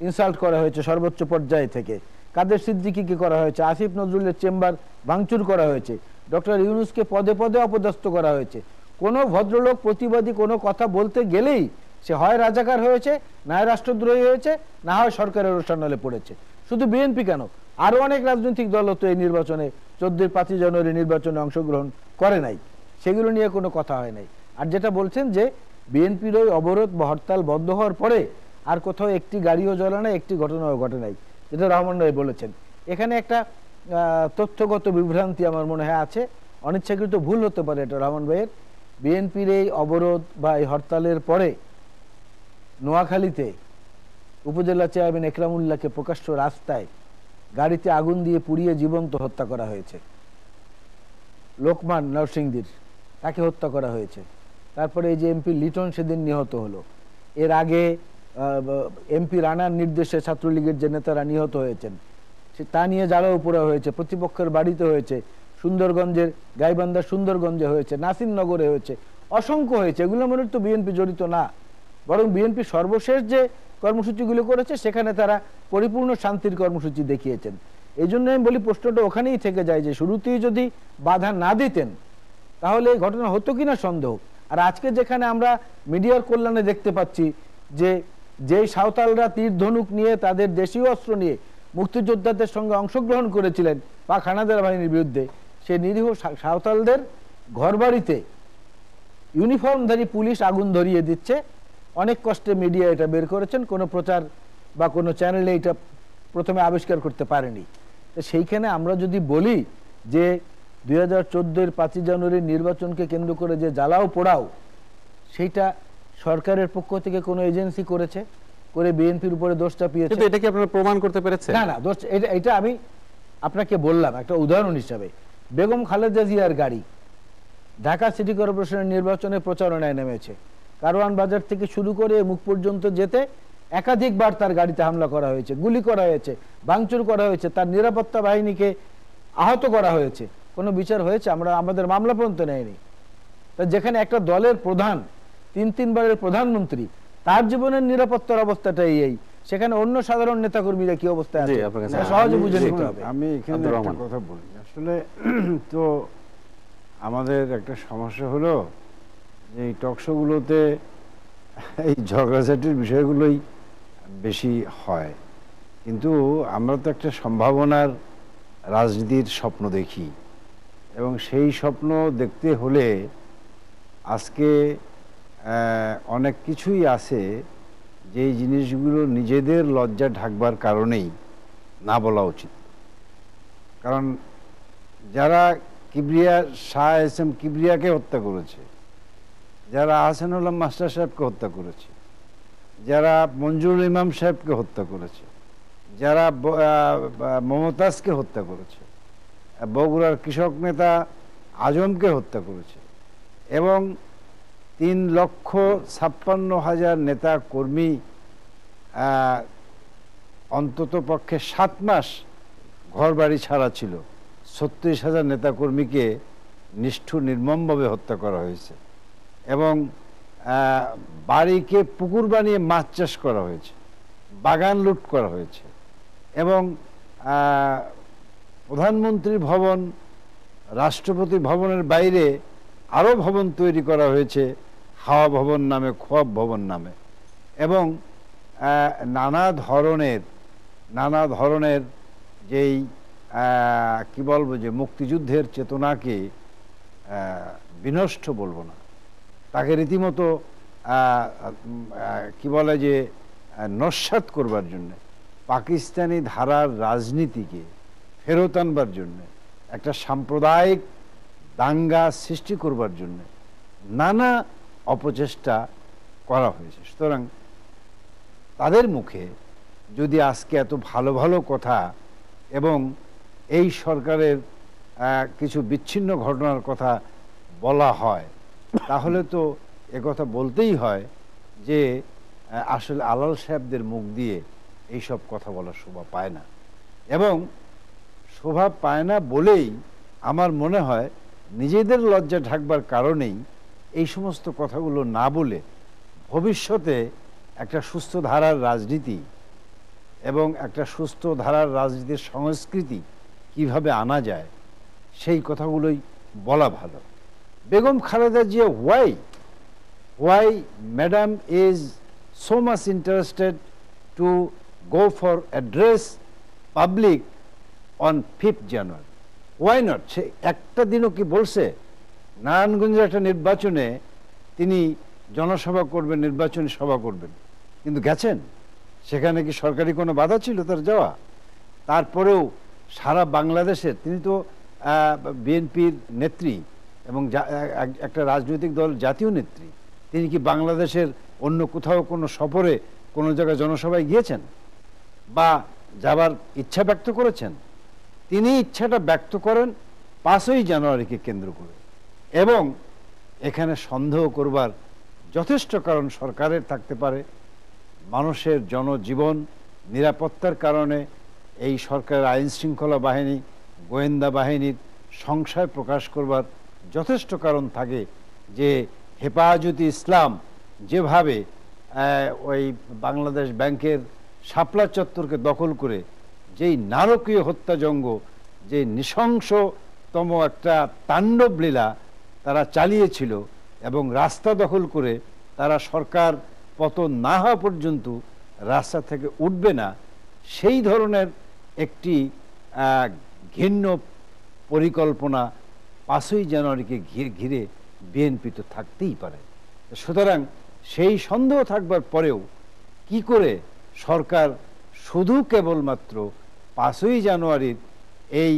ইনসাল্ট করা হয়েছে সর্বোচ্চ পর্যায়ে থেকে, কাদের সিদ্দিকীকে করা হয়েছে, আসিফ নজরুলের চেম্বার ভাঙচুর করা হয়েছে, ডক্টর ইউনূসকে পদে পদে অপদস্থ করা হয়েছে। কোনো ভদ্রলোক প্রতিবাদী কোনো কথা বলতে গেলেই সে হয় রাজাকার হয়েছে, না হয় রাষ্ট্রদ্রোহী হয়েছে, না হয় সরকারের অনুষ্ঠানে পড়েছে। শুধু বিএনপি কেন, আরো অনেক রাজনৈতিক দল তো এই নির্বাচনে 14-5 জানুয়ারি নির্বাচনে অংশগ্রহণ করে নাই, সেগুলো নিয়ে কোনো কথা হয় নাই। আর যেটা বলছেন যে বিএনপির ওই অবরোধ বা হরতাল বন্ধ হওয়ার পরে আর কোথাও একটি গাড়িও জ্বলে নাই, একটি ঘটনাও ঘটে নাই, যেটা রহমান রায় বলেছেন। এখানে একটা তথ্যগত বিভ্রান্তি আমার মনে হয় আছে, অনিচ্ছাকৃত ভুল হতে পারে এটা রহমান ভাইয়ের। বিএনপির এই অবরোধ বা এই হরতালের পরে নোয়াখালীতে উপজেলা চেয়ারম্যান একরামুল্লাহকে প্রকাশ্য রাস্তায় গাড়িতে আগুন দিয়ে পুড়িয়ে জীবন্ত হত্যা করা হয়েছে। লোকমান নরসিংদীর, তাকে হত্যা করা হয়েছে। তারপরে এই যে এমপি লিটন সেদিন নিহত হলো। এর আগে এমপি রানার নির্দেশে ছাত্রলীগের যে নেতারা নিহত হয়েছেন, তা নিয়ে জ্বালাও পোড়া হয়েছে, প্রতিপক্ষের বাড়িতে হয়েছে, সুন্দরগঞ্জের গাইবান্ধার সুন্দরগঞ্জে হয়েছে, নাসিরনগরে হয়েছে, অসংখ্য হয়েছে। এগুলো মনে তো বিএনপি জড়িত না, বরং বিএনপি সর্বশেষ যে কর্মসূচিগুলো করেছে সেখানে তারা পরিপূর্ণ শান্তির কর্মসূচি দেখিয়েছেন। এই জন্য আমি বলি প্রশ্নটা ওখানেই থেকে যায় যে শুরুতেই যদি বাধা না দিতেন তাহলে এই ঘটনা হতো কিনা সন্দেহ। আর আজকে যেখানে আমরা মিডিয়ার কল্যাণে দেখতে পাচ্ছি যে যেই সাঁওতালরা তীর ধনুক নিয়ে তাদের দেশীয় অস্ত্র নিয়ে মুক্তিযোদ্ধাদের সঙ্গে অংশগ্রহণ করেছিলেন পাক হানাদার বাহিনীর বিরুদ্ধে, সেই নিরীহ সাঁওতালদের ঘরবাড়িতে ইউনিফর্মধারী পুলিশ আগুন ধরিয়ে দিচ্ছে। অনেক কষ্টে মিডিয়া এটা বের করেছেন, কোনো প্রচার বা কোনো চ্যানেলে এটা প্রথমে আবিষ্কার করতে পারেনি। তো সেইখানে আমরা যদি বলি যে 2014-এর 5 জানুয়ারির নির্বাচনকে কেন্দ্র করে যে জ্বালাও পোড়াও, সেইটা সরকারের পক্ষ থেকে কোনো এজেন্সি করেছে, করে বিএনপির উপরে দোষ চাপিয়েছে। কিন্তু এটা কি আপনারা প্রমাণ করতে পেরেছেন? না না, দোষ এটা আমি আপনাকে বললাম একটা উদাহরণ হিসাবে। বেগম খালেদা জিয়ার গাড়ি ঢাকা সিটি কর্পোরেশনের নির্বাচনে প্রচারণায় নেমেছে, কারওয়ান বাজার থেকে শুরু করে মুখ পর্যন্ত যেতে একাধিকবার তার গাড়িতে হামলা করা হয়েছে, গুলি করা হয়েছে, ভাঙচুর করা হয়েছে, তার নিরাপত্তা বাহিনীকে আহত করা হয়েছে। কোনো বিচার হয়েছে? আমাদের মামলা পর্যন্ত নেয়নি। তা যেখানে একটা দলের প্রধান 3 বারের প্রধানমন্ত্রী, তার জীবনের নিরাপত্তার অবস্থাটা এই, সেখানে অন্য সাধারণ নেতাকর্মীরা কি অবস্থায় আছে সহজে বুঝে নিতে হবে। আমি এখানে একটা কথা বলি, আসলে তো আমাদের একটা সমস্যা হলো যে এই টকশোগুলোতে এই ঝগড়াঝাটির বিষয়গুলোই বেশি হয়, কিন্তু আমরা তো একটা সম্ভাবনার রাজনীতির স্বপ্ন দেখি, এবং সেই স্বপ্ন দেখতে হলে আজকে অনেক কিছুই আছে যেই জিনিসগুলো নিজেদের লজ্জা ঢাকবার কারণেই না বলা উচিত। কারণ যারা শাহ এসএম কিবরিয়াকে হত্যা করেছে, যারা আহসানুল্লাহ মাস্টার সাহেবকে হত্যা করেছে, যারা মঞ্জুরুল ইমাম সাহেবকে হত্যা করেছে, যারা মমতাজকে হত্যা করেছে, বগুড়ার কৃষক নেতা আজমকে হত্যা করেছে, এবং 3,56,000 নেতা কর্মী অন্তত পক্ষে 7 মাস ঘর বাড়ি ছাড়া ছিল, 36,000 নেতা কর্মীকে নিষ্ঠুর নির্মমভাবে হত্যা করা হয়েছে, এবং বাড়িকে পুকুর বানিয়ে মাছ চাষ করা হয়েছে, বাগান লুট করা হয়েছে, এবং প্রধানমন্ত্রী ভবন, রাষ্ট্রপতি ভবনের বাইরে আরও ভবন তৈরি করা হয়েছে হাওয়া ভবন নামে, খোয়াব ভবন নামে, এবং নানা ধরনের যেই কি বলবো যে মুক্তিযুদ্ধের চেতনাকে বিনষ্ট বলবো না, তাকে রীতিমতো কি বলে যে নস্যাৎ করবার জন্য, পাকিস্তানি ধারার রাজনীতিকে ফেরত আনবার জন্য, একটা সাম্প্রদায়িক দাঙ্গা সৃষ্টি করবার জন্য নানা অপচেষ্টা করা হয়েছে। সুতরাং তাদের মুখে যদি আজকে এত ভালো ভালো কথা এবং এই সরকারের কিছু বিচ্ছিন্ন ঘটনার কথা বলা হয়, তাহলে তো একথা বলতেই হয় যে আসলে আলাল সাহেবদের মুখ দিয়ে এইসব কথা বলার শোভা পায় না, এবং শোভা পায় না বলেই আমার মনে হয় নিজেদের লজ্জা ঢাকবার কারণেই এই সমস্ত কথাগুলো না বলে ভবিষ্যতে একটা সুস্থ ধারার রাজনীতি এবং একটা সুস্থ ধারার রাজনীতির সংস্কৃতি কিভাবে আনা যায় সেই কথাগুলোই বলা ভালো। Begum Khaleda Zia, why madam is so much interested to go for address public on 5th January. Why not? সে একটা দিনও কি বলছে নারায়ণগঞ্জের একটা নির্বাচনে তিনি জনসভা করবেন, নির্বাচনী সভা করবেন, কিন্তু গেছেন? সেখানে কি সরকারি কোনো বাধা ছিল তার যাওয়া? তারপরেও সারা বাংলাদেশের, তিনি তো বিএনপির নেত্রী এবং একটা রাজনৈতিক দল জাতীয় নেত্রী, তিনি কি বাংলাদেশের অন্য কোথাও কোনো সফরে কোনো জায়গায় জনসভায় গিয়েছেন বা যাবার ইচ্ছা ব্যক্ত করেছেন? তিনি ইচ্ছাটা ব্যক্ত করেন 5ই জানুয়ারিকে কেন্দ্র করে, এবং এখানে সন্দেহ করবার যথেষ্ট কারণ সরকারের থাকতে পারে। মানুষের জনজীবন নিরাপত্তার কারণে এই সরকারের আইন শৃঙ্খলা বাহিনী, গোয়েন্দা বাহিনীর সংশয় প্রকাশ করবার যথেষ্ট কারণ থাকে যে হেফাজতে ইসলাম যেভাবে ওই বাংলাদেশ ব্যাংকের শাপলা চত্বরকে দখল করে যেই নারকীয় হত্যাযজ্ঞ, যে নৃশংসতম একটা তাণ্ডব লীলা তারা চালিয়েছিল, এবং রাস্তা দখল করে তারা সরকার পতন না হওয়া পর্যন্ত রাস্তা থেকে উঠবে না, সেই ধরনের একটি ঘৃণ্য পরিকল্পনা 5ই জানুয়ারিকে ঘিরে বিএনপি তো থাকতেই পারে। সুতরাং সেই সন্দেহ থাকবার পরেও কি করে সরকার শুধু কেবলমাত্র 5ই জানুয়ারির এই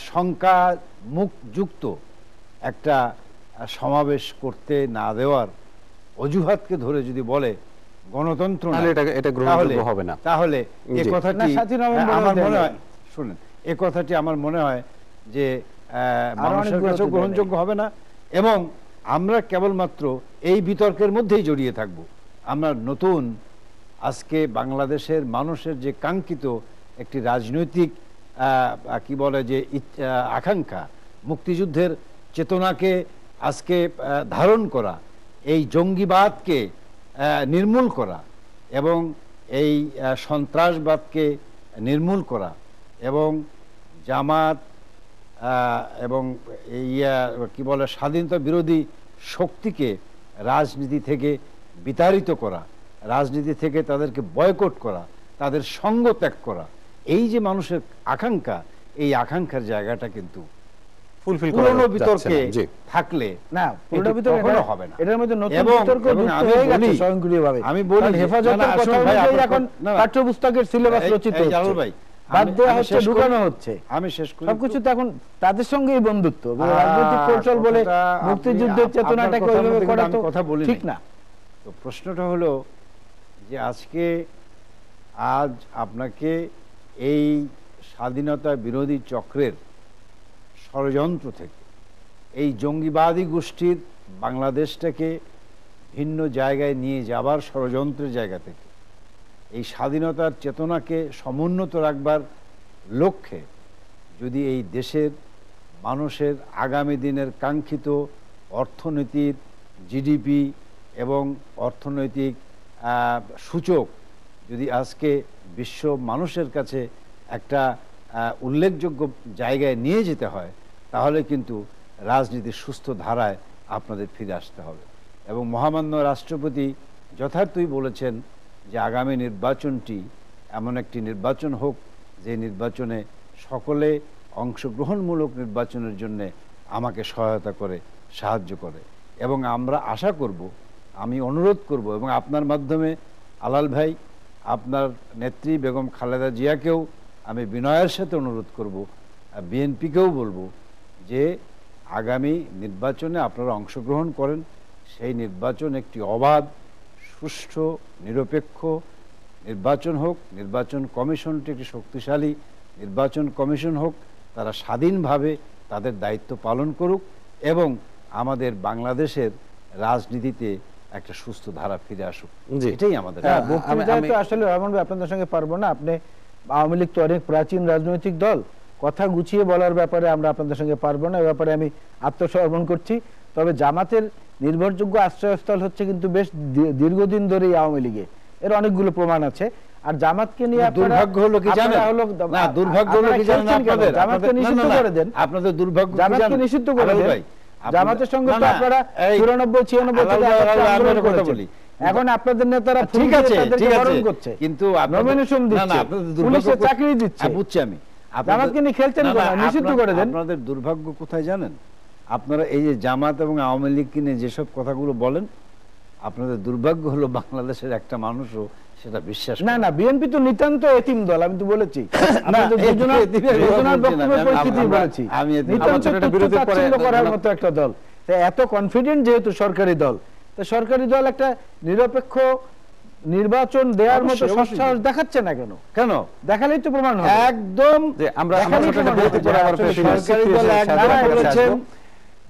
শঙ্কা মুক্ত একটা সমাবেশ করতে না দেওয়ার অজুহাতকে ধরে যদি বলে গণতন্ত্র না, এটা গ্রহণযোগ্য হবে না, তাহলে এই কথাটি আমার মনে হয়, শুনেন, এই কথাটি আমার মনে হয় যে মানুষের কাছেও গ্রহণযোগ্য হবে না, এবং আমরা কেবলমাত্র এই বিতর্কের মধ্যেই জড়িয়ে থাকব। আমরা নতুন আজকে বাংলাদেশের মানুষের যে কাঙ্ক্ষিত একটি রাজনৈতিক কি বলে যে আকাঙ্ক্ষা, মুক্তিযুদ্ধের চেতনাকে আজকে ধারণ করা, এই জঙ্গিবাদকে নির্মূল করা এবং এই সন্ত্রাসবাদকে নির্মূল করা এবং জামাত এবং এই কি বলে স্বাধীনতা বিরোধী শক্তিকে রাজনীতি থেকে বিতাড়িত করা, রাজনীতি থেকে তাদেরকে বয়কট করা, তাদের সঙ্গ ত্যাগ করা, এই যে মানুষের আকাঙ্ক্ষা, এই আকাঙ্ক্ষার জায়গাটা কিন্তু পুরনো বিতর্কে থাকলে না, কখনো হবে না। এটার মধ্যে নতুন বিতর্ক যুক্ত হয়ে গেছে স্বয়ংক্রিয়ভাবে। আমি বলি হেফাজতের কথা অনুযায়ী এখন পাঠ্যপুস্তকের সিলেবাস রচিত হচ্ছে, ভাই বাদ দেওয়া হচ্ছে, ঢুকানো হচ্ছে, আমি শেষ করি। সবকিছু তো এখন তাদের সঙ্গেই বন্ধুত্ব, রাজনৈতিক কৌশল বলে মুক্তিযুদ্ধের চেতনাটাকে ওইভাবে করা তো ঠিক না। তো প্রশ্নটা হলো যে আজ আপনাকে এই স্বাধীনতা বিরোধী চক্রের ষড়যন্ত্র থেকে, এই জঙ্গিবাদী গোষ্ঠীর বাংলাদেশটাকে ভিন্ন জায়গায় নিয়ে যাবার ষড়যন্ত্রের জায়গা থেকে, এই স্বাধীনতার চেতনাকে সমুন্নত রাখবার লক্ষ্যে যদি এই দেশের মানুষের আগামী দিনের কাঙ্ক্ষিত অর্থনীতির জিডিপি এবং অর্থনৈতিক সূচক যদি আজকে বিশ্ব মানুষের কাছে একটা উল্লেখযোগ্য জায়গায় নিয়ে যেতে হয়, তাহলে কিন্তু রাজনীতির সুস্থ ধারায় আপনাদের ফিরে আসতে হবে। এবং মহামান্য রাষ্ট্রপতি যথার্থই বলেছেন যে আগামী নির্বাচনটি এমন একটি নির্বাচন হোক যে নির্বাচনে সকলে অংশগ্রহণমূলক নির্বাচনের জন্য আমাকে সহায়তা করে, সাহায্য করে। এবং আমরা আশা করব, আমি অনুরোধ করব, এবং আপনার মাধ্যমে আলাল ভাই, আপনার নেত্রী বেগম খালেদা জিয়াকেও আমি বিনয়ের সাথে অনুরোধ করব, বিএনপিকেও বলবো যে আগামী নির্বাচনে আপনারা অংশগ্রহণ করেন, সেই নির্বাচন একটি অবাধ, সুষ্ঠু, নিরপেক্ষ নির্বাচন হোক, নির্বাচন কমিশনটি একটি শক্তিশালী নির্বাচন কমিশন হোক, তারা স্বাধীনভাবে তাদের দায়িত্ব পালন করুক এবং আমাদের বাংলাদেশের রাজনীতিতে একটা সুস্থ ধারা ফিরে আসুক, এটাই আমাদের। আসলে রহমান ভাই, আপনাদের সঙ্গে পারবো না, আপনি আওয়ামী লীগ তো অনেক প্রাচীন রাজনৈতিক দল, কথা গুছিয়ে বলার ব্যাপারে আমরা আপনাদের সঙ্গে পারবো না, এ ব্যাপারে আমি আত্মসমর্পণ করছি। তবে জামাতের নির্ভরযোগ্য আশ্রয়স্থল হচ্ছে কিন্তু বেশ দীর্ঘদিন ধরেই আওয়ামী লীগে, এর অনেকগুলো প্রমাণ আছে। আর জামাতকে নিয়ে দুর্ভাগ্য হলো কি জানেন, না দুর্ভাগ্য হলো কি জানেন, আপনাদের জামাতকে নিষিদ্ধ করে দেন, আপনাদের দুর্ভাগ্য জামাতকে নিষিদ্ধ করে দেন। জামাতের সঙ্গে তো আপনারা 94-96 থেকে কথা বলি, এখন আপনাদের নেতারা ঠিক আছে, ঠিক আছে, কিন্তু নমিনেশন দিচ্ছে, পুলিশে চাকরি দিচ্ছে, বুঝছি আমি। জামাতকে নিয়ে খেলছেন না, কেন? না, নিষিদ্ধ করে দেন। আপনাদের দুর্ভাগ্য কোথায় জানেন? আপনারা এই যে জামাত এবং আওয়ামী লীগকে নিয়ে যেসব কথাগুলো বলেন, আপনাদের দুর্ভাগ্য হলো বাংলাদেশের একটা মানুষও সেটা বিশ্বাস না না, বিএনপি তো নিতান্ত এতিম দল, আমি তো বলেছি। না, আমি তো দুজনার এতিমের কথা দুজনার বলছি না, বক্তব্যের পরিস্থিতি আমরা- বলেছি। আমি এতিম- নিতান্ত আমার ছোট একটা তুচ্ছ বিরতির পরে তাচ্ছিল্য করার জনাব- মতো একটা দল। তো এত কনফিডেন্ট যেহেতু সরকারি দল, তো সরকারি দল একটা নিরপেক্ষ নির্বাচন দেওয়ার মতো অবশ্যই, অবশ্যই। সৎসাহস দেখাচ্ছে না কেন? কেন দেখালেই তো প্রমাণ হবে। একদম যে আমরা দেখালেই ছোট একটা প্রমাণ বিরতির হবে পরে যে আবার আসলে ফিরে আসছি। সরকারি দল প্রিয় একবার সাথে বলেছেন আসবো।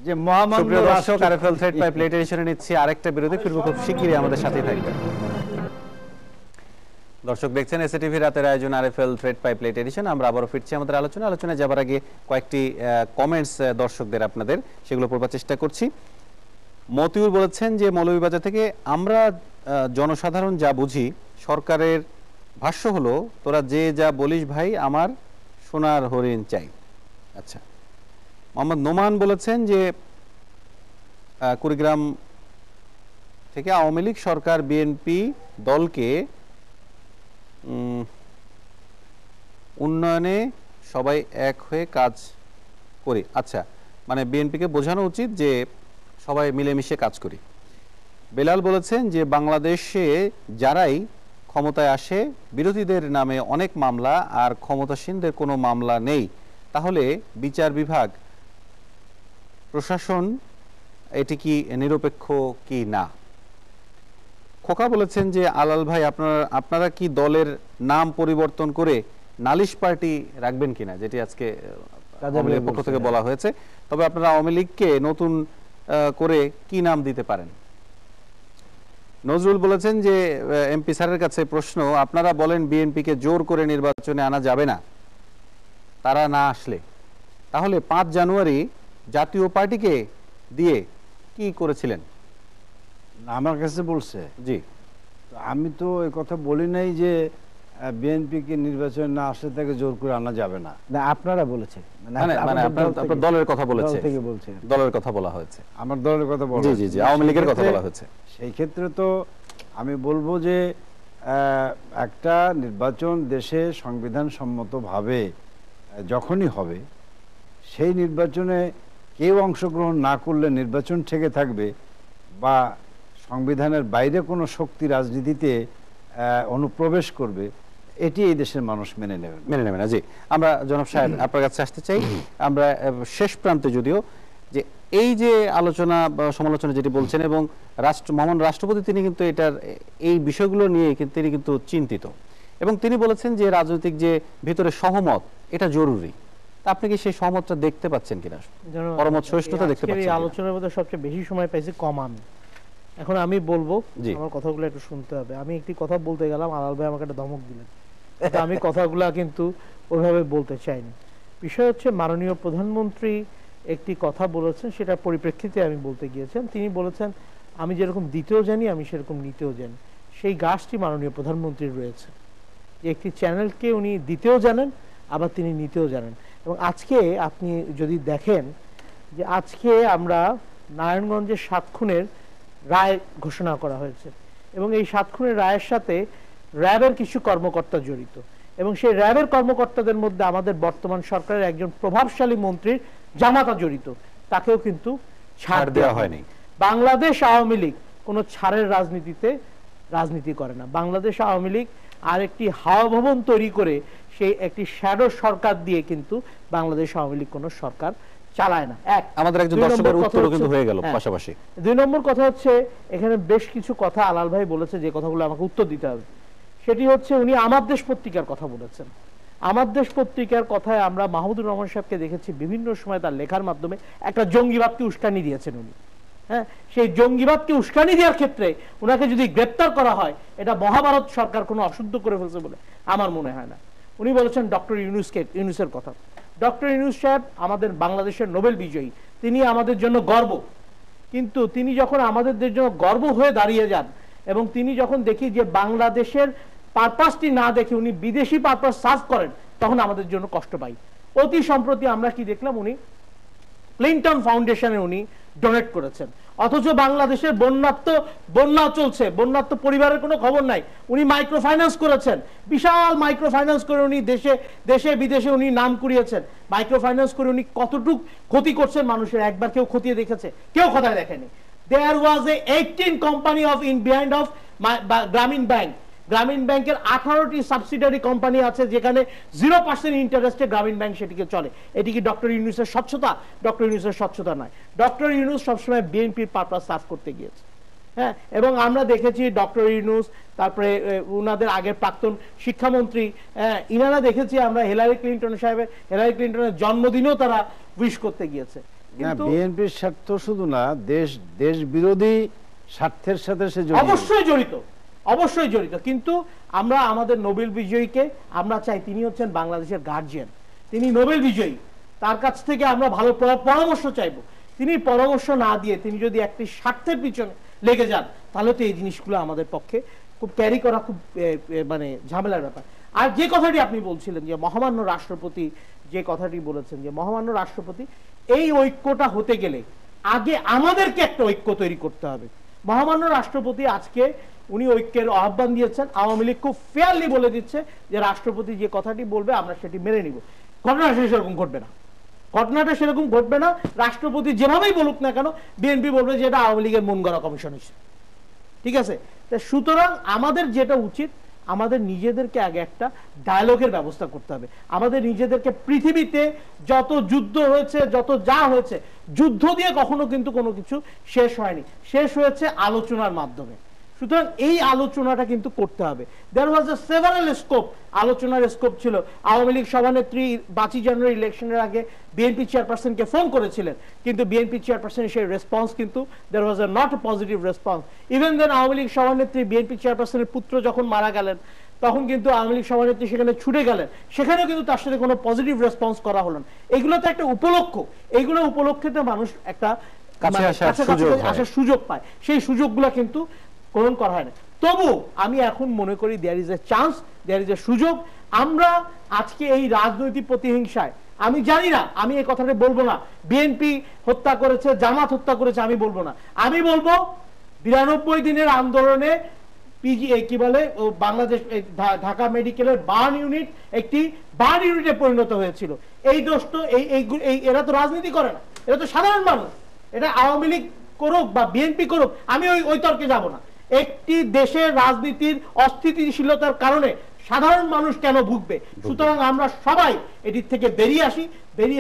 যে মহামান্য সুপ্রিয় দর্শক, রাষ্ট্র- আরএফএল থ্রেড পাইপ লেট এডিশনে নিচ্ছি আরেকটা বিরতি, ফিরবো খুব শিগগিরই, আমাদের সাথেই থাকবেন। দর্শক দেখছেন এসএটিভি রাতের আয়োজন RFL thread pipe late edition. আমরা আবারও ফিরছি আমাদের আলোচনায় যাবার আগে কয়েকটি কমেন্টস দর্শকদের আপনাদের সেগুলো পড়বার চেষ্টা করছি। মতিউর বলেছেন যে মৌলভীবাজার থেকে, আমরা জনসাধারণ যা বুঝি, সরকারের ভাষ্য হলো তোরা যে যা বলিস ভাই, আমার সোনার হরিণ চাই। আচ্ছা। মোহাম্মদ নোমান বলেছেন যে কুড়িগ্রাম থেকে, আওয়ামী লীগ সরকার বিএনপি দলকে উন্নয়নে সবাই এক হয়ে কাজ করি। আচ্ছা, মানে বিএনপিকে বোঝানো উচিত যে সবাই মিলেমিশে কাজ করি। বেলাল বলেছেন যে বাংলাদেশে যারাই ক্ষমতায় আসে, বিরোধীদের নামে অনেক মামলা আর ক্ষমতাসীনদের কোনো মামলা নেই, তাহলে বিচার বিভাগ, প্রশাসন এটি কি নিরপেক্ষ কি না? খোকা বলেছেন যে আলাল ভাই, আপনারা কি দলের নাম পরিবর্তন করে নালিশ পার্টি রাখবেন কিনা, যেটি আজকে আওয়ামী লীগের পক্ষ থেকে বলা হয়েছে, তবে আপনারা আওয়ামী লীগকে নতুন করে কি নাম দিতে পারেন? নজরুল বলেছেন যে এমপি স্যারের কাছে প্রশ্ন, আপনারা বলেন বিএনপিকে জোর করে নির্বাচনে আনা যাবে না, তারা না আসলে, তাহলে 5 জানুয়ারি জাতীয় পার্টিকে দিয়ে কি করেছিলেন? আমার কাছে বলছে, জি, তো আমি তো এই কথা বলি নাই যে বিএনপিকে নির্বাচন না আসলে তাকে জোর করে আনা যাবে না। না, আপনারা বলেছেন, মানে আপনার দলের কথা বলেছে, দল থেকে বলছেন। দলের কথা বলা হয়েছে। আমার দলের কথা বলা জি জি হয়েছে। জি, আওয়ামী লীগের সেই কথা ক্ষেত্রে- বলা হয়েছে। সেই ক্ষেত্রে তো আমি বলবো যে একটা নির্বাচন দেশে সংবিধান সম্মতভাবে যখনই হবে, সেই নির্বাচনে কেউ অংশগ্রহণ না করলে নির্বাচন ঠেকে থাকবে, বা সংবিধানের বাইরে কোনো শক্তি রাজনীতিতে অনুপ্রবেশ করবে, এটি এই দেশের মানুষ মেনে নেবে না। মেনে নেবে না। জি, আমরা জনাব সাহেব আপনার কাছে আসতে চাই। আমরা শেষ প্রান্তে যদিও, যে এই যে আলোচনা বা সমালোচনা যেটি বলছেন, এবং মহান রাষ্ট্রপতি তিনি কিন্তু এটার এই বিষয়গুলো নিয়ে তিনি কিন্তু চিন্তিত, এবং তিনি বলেছেন যে রাজনৈতিক যে ভিতরে সহমত, এটা জরুরি। তা আপনি কি সেই সহমতটা দেখতে পাচ্ছেন কিনা, পরমত সহিষ্ণুতা দেখতে আজকের এই পাচ্ছেন কিনা? আলোচনার মধ্যে সবচেয়ে বেশি সময় পাইছি কম আমি। এখন আমি বলবো, জি। আমার কথাগুলো একটু শুনতে হবে। আমি একটি কথা বলতে গেলাম, আলাল ভাই আমাকে একটা ধমক দিলেন, কিন্তু আমি কথাগুলো কিন্তু ওইভাবে বলতে চাইনি। বিষয় হচ্ছে, মাননীয় প্রধানমন্ত্রী একটি কথা বলেছেন, সেটার পরিপ্রেক্ষিতে আমি বলতে গিয়েছেন। তিনি বলেছেন, আমি যেরকম দিতেও জানি, আমি সেরকম নিতেও জানি। সেই গাছটি মাননীয় প্রধানমন্ত্রীর রয়েছে, যে একটি চ্যানেলকে উনি দিতেও জানেন, আবার তিনি নিতেও জানেন। এবং আজকে আপনি যদি দেখেন যে আজকে আমরা নারায়ণগঞ্জের 7 খুনের রায় ঘোষণা করা হয়েছে, এবং এই 7 খুনের রায়ের সাথে র্যাবের কিছু কর্মকর্তা জড়িত, এবং সেই র্যাবের কর্মকর্তাদের মধ্যে আমাদের বর্তমান সরকারের একজন প্রভাবশালী মন্ত্রীর জামাতা জড়িত, তাকেও কিন্তু ছাড় দেওয়া হয়নি। বাংলাদেশ আওয়ামী লীগ কোনো ছাড়ের রাজনীতিতে রাজনীতি করে না। বাংলাদেশ আওয়ামী লীগ আরেকটি হাওয়া ভবন তৈরি করে সেই একটি শ্যাডো সরকার দিয়ে কিন্তু বাংলাদেশ আওয়ামী লীগ কোনো সরকার চালায় না। এক, আমাদের একজন 2 দর্শকের নম্বর কথা উত্তরও কিন্তু হচ্ছে- হয়ে গেল হ্যাঁ। পাশাপাশি। 2 নম্বর কথা হচ্ছে, এখানে বেশ কিছু কথা আলাল ভাই বলেছে, যে কথাগুলো আমাকে উত্তর দিতে হবে। সেটি হচ্ছে, উনি আমার দেশ পত্রিকার কথা বলেছেন। আমার দেশ পত্রিকার কথায় আমরা মাহমুদুর রহমান সাহেবকে দেখেছি বিভিন্ন সময় তার লেখার মাধ্যমে একটা জঙ্গিবাদকে উস্কানি দিয়েছেন উনি। হ্যাঁ, সেই জঙ্গিবাদকে উস্কানি দেওয়ার ক্ষেত্রে ওনাকে যদি গ্রেপ্তার করা হয়, এটা মহাভারত সরকার কোনো অশুদ্ধ করে ফেলছে বলে আমার মনে হয় না। উনি বলেছেন ডক্টর ইউনূসের কথা। ডক্টর ইউনূস সাহেব আমাদের বাংলাদেশের নোবেল বিজয়ী, তিনি আমাদের জন্য গর্ব। কিন্তু তিনি যখন আমাদের জন্য গর্ব হয়ে দাঁড়িয়ে যান, এবং তিনি যখন দেখি যে বাংলাদেশের পারপাসটি না দেখে উনি বিদেশি পারপাস সার্ভ করেন, তখন আমাদের জন্য কষ্ট পাই। অতি সম্প্রতি আমরা কি দেখলাম, উনি ক্লিনটন ফাউন্ডেশনে উনি ডোনেট করেছেন। অথচ বাংলাদেশের বন্যা চলছে, বন্যাত্ম পরিবারের কোনো খবর নাই। উনি মাইক্রো ফাইন্যান্স করেছেন, বিশাল মাইক্রো ফাইন্যান্স করে উনি দেশে বিদেশে উনি নাম কুড়িয়েছেন। মাইক্রো ফাইন্যান্স করে উনি কতটুক ক্ষতি করছেন মানুষের, একবার কেউ খতিয়ে দেখেছে? কেউ খতিয়ে দেখেনি। There was a 18 company behind of গ্রামীণ ব্যাংক। গ্রামীণ ব্যাংকের 18টি সাবসিডিয়ারি কোম্পানি আছে যেখানে 0% ইন্টারেস্টে গ্রামীণ ব্যাংক সেটিকে চলে। এটি কি ডক্টর ইউনূসের স্বচ্ছতা? ডক্টর ইউনূসের স্বচ্ছতা নয়। ডক্টর ইউনূস সবসময় বিএনপির পারপাস সার্ভ করতে গিয়েছে। হ্যাঁ, এবং আমরা দেখেছি ডক্টর ইউনূস, তারপরে উনাদের আগের প্রাক্তন শিক্ষামন্ত্রী, ইনারা দেখেছি আমরা হিলারি ক্লিন্টনের জন্মদিনও তারা উইশ করতে গিয়েছে। কিন্তু বিএনপির স্বার্থ শুধু না, দেশ বিরোধী স্বার্থের সাথে সে অবশ্যই জড়িত। কিন্তু আমরা আমাদের নোবেল বিজয়ীকে আমরা চাই, তিনি হচ্ছেন বাংলাদেশের গার্জিয়ান, তিনি নোবেল বিজয়ী, তার কাছ থেকে আমরা ভালো পরামর্শ চাইবো। তিনি পরামর্শ না দিয়ে তিনি যদি একটি স্বার্থের পিছনে লেগে যান, তাহলে তো এই জিনিসগুলো আমাদের পক্ষে খুব ক্যারি করা খুব মানে ঝামেলার ব্যাপার। আর যে কথাটি আপনি বলছিলেন যে মহামান্য রাষ্ট্রপতি যে কথাটি বলেছেন, যে মহামান্য রাষ্ট্রপতি, এই ঐক্যটা হতে গেলে আগে আমাদেরকে একটা ঐক্য তৈরি করতে হবে। মহামান্য রাষ্ট্রপতি আজকে উনি ঐক্যের আহ্বান দিয়েছেন, আওয়ামী লীগ খুব ফেয়ারলি বলে দিচ্ছে যে রাষ্ট্রপতি যে কথাটি বলবে আমরা সেটি মেনে নিব। ঘটনাটা সেরকম ঘটবে না। রাষ্ট্রপতি যেভাবেই বলুক না কেন, বিএনপি বলবে যে এটা আওয়ামী লীগের মন গড়া কমিশন হয়েছে, ঠিক আছে? সুতরাং আমাদের যেটা উচিত, আমাদের নিজেদেরকে আগে একটা ডায়ালগের ব্যবস্থা করতে হবে। আমাদের নিজেদেরকে, পৃথিবীতে যত যুদ্ধ হয়েছে, যত যা হয়েছে, যুদ্ধ দিয়ে কখনো কিন্তু কোনো কিছু শেষ হয়নি, শেষ হয়েছে আলোচনার মাধ্যমে। সুতরাং এই আলোচনাটা কিন্তু করতে হবে। দেয়ার ওয়াজ এ সেভারাল স্কোপ, আলোচনার স্কোপ ছিল। আওয়ামী লীগ সভানেত্রী 5 জানুয়ারি ইলেকশনের আগে বিএনপি চেয়ারপারসনকে ফোন করেছিলেন, কিন্তু বিএনপি চেয়ারপারসনের সেই রেসপন্স কিন্তু there was not a positive response. Even then Awami League সভানেত্রী বিএনপি চেয়ারপারসনের পুত্র যখন মারা গেলেন, তখন কিন্তু আওয়ামী লীগ সভানেত্রী সেখানে ছুটে গেলেন, সেখানেও কিন্তু তার সাথে কোনো পজিটিভ রেসপন্স করা হলো না। এগুলো তো একটা উপলক্ষ, এইগুলো উপলক্ষেতে মানুষ একটা আসার সুযোগ পায়, সেই সুযোগগুলো কিন্তু গ্রহণ করা হয় না। তবু আমি এখন মনে করি there is a chance, there is a সুযোগ। আমরা আজকে এই রাজনৈতিক প্রতিহিংসায়, আমি জানি না, আমি এই কথাটা বলবো না বিএনপি হত্যা করেছে, জামাত হত্যা করেছে, আমি বলবো না। আমি বলবো 92 দিনের আন্দোলনে কি বলে বাংলাদেশ ঢাকা মেডিকেলের বার্ন ইউনিট একটি বার্ন ইউনিটে পরিণত হয়েছিল। এই দোষ তো এরা তো রাজনীতি করে না, এরা তো সাধারণ মানুষ। এটা আওয়ামী লীগ করুক বা বিএনপি করুক, আমি ওই তর্কে যাব না। একটি দেশের রাজনীতির অস্থিতিশীলতার কারণে সাধারণ মানুষ কেন ভুগবে? সুতরাং আমরা সবাই এটির থেকে বেরিয়ে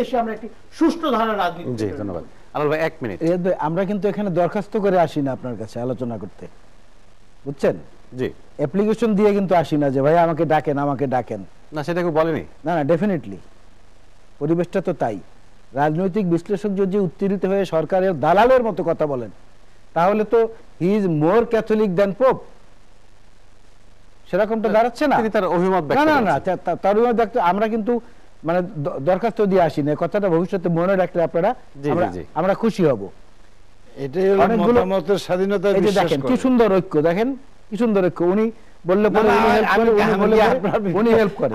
এসে আমরা একটি সুষ্ঠু ধারার রাজনীতি। জি, ধন্যবাদ। আলাল ভাই 1 মিনিট। আমরা কিন্তু এখানে দরখাস্ত করে আসি না আপনার কাছে আলোচনা করতে, বুঝছেন? জি, অ্যাপ্লিকেশন দিয়ে কিন্তু আসি না যে ভাই আমাকে ডাকেন। না, সেটা কেউ বলেনি। না, ডেফিনেটলি পরিবেশটা তো তাই। রাজনৈতিক বিশ্লেষক যদি উত্তেজিত হয়ে সরকারের দালালের মতো কথা বলেন, তাহলে তো he is more Catholic than pope, সেরকমটা দাঁড়াচ্ছে না। তিনি তার অভিমত ব্যক্ত করেছেন। না, তার অভিমত ব্যক্ত, আমরা কিন্তু মানে দরখাস্ত দিয়ে আসি না। কথাটা ভবিষ্যতে মনে রাখলে আপনারা, আমরা খুশি হব। এটাই হলো মতামতের স্বাধীনতা। দেখেন কি সুন্দর ঐক্য, দেখেন কি সুন্দর ঐক্য। উনি বললে পরে উনি হেল্প করে।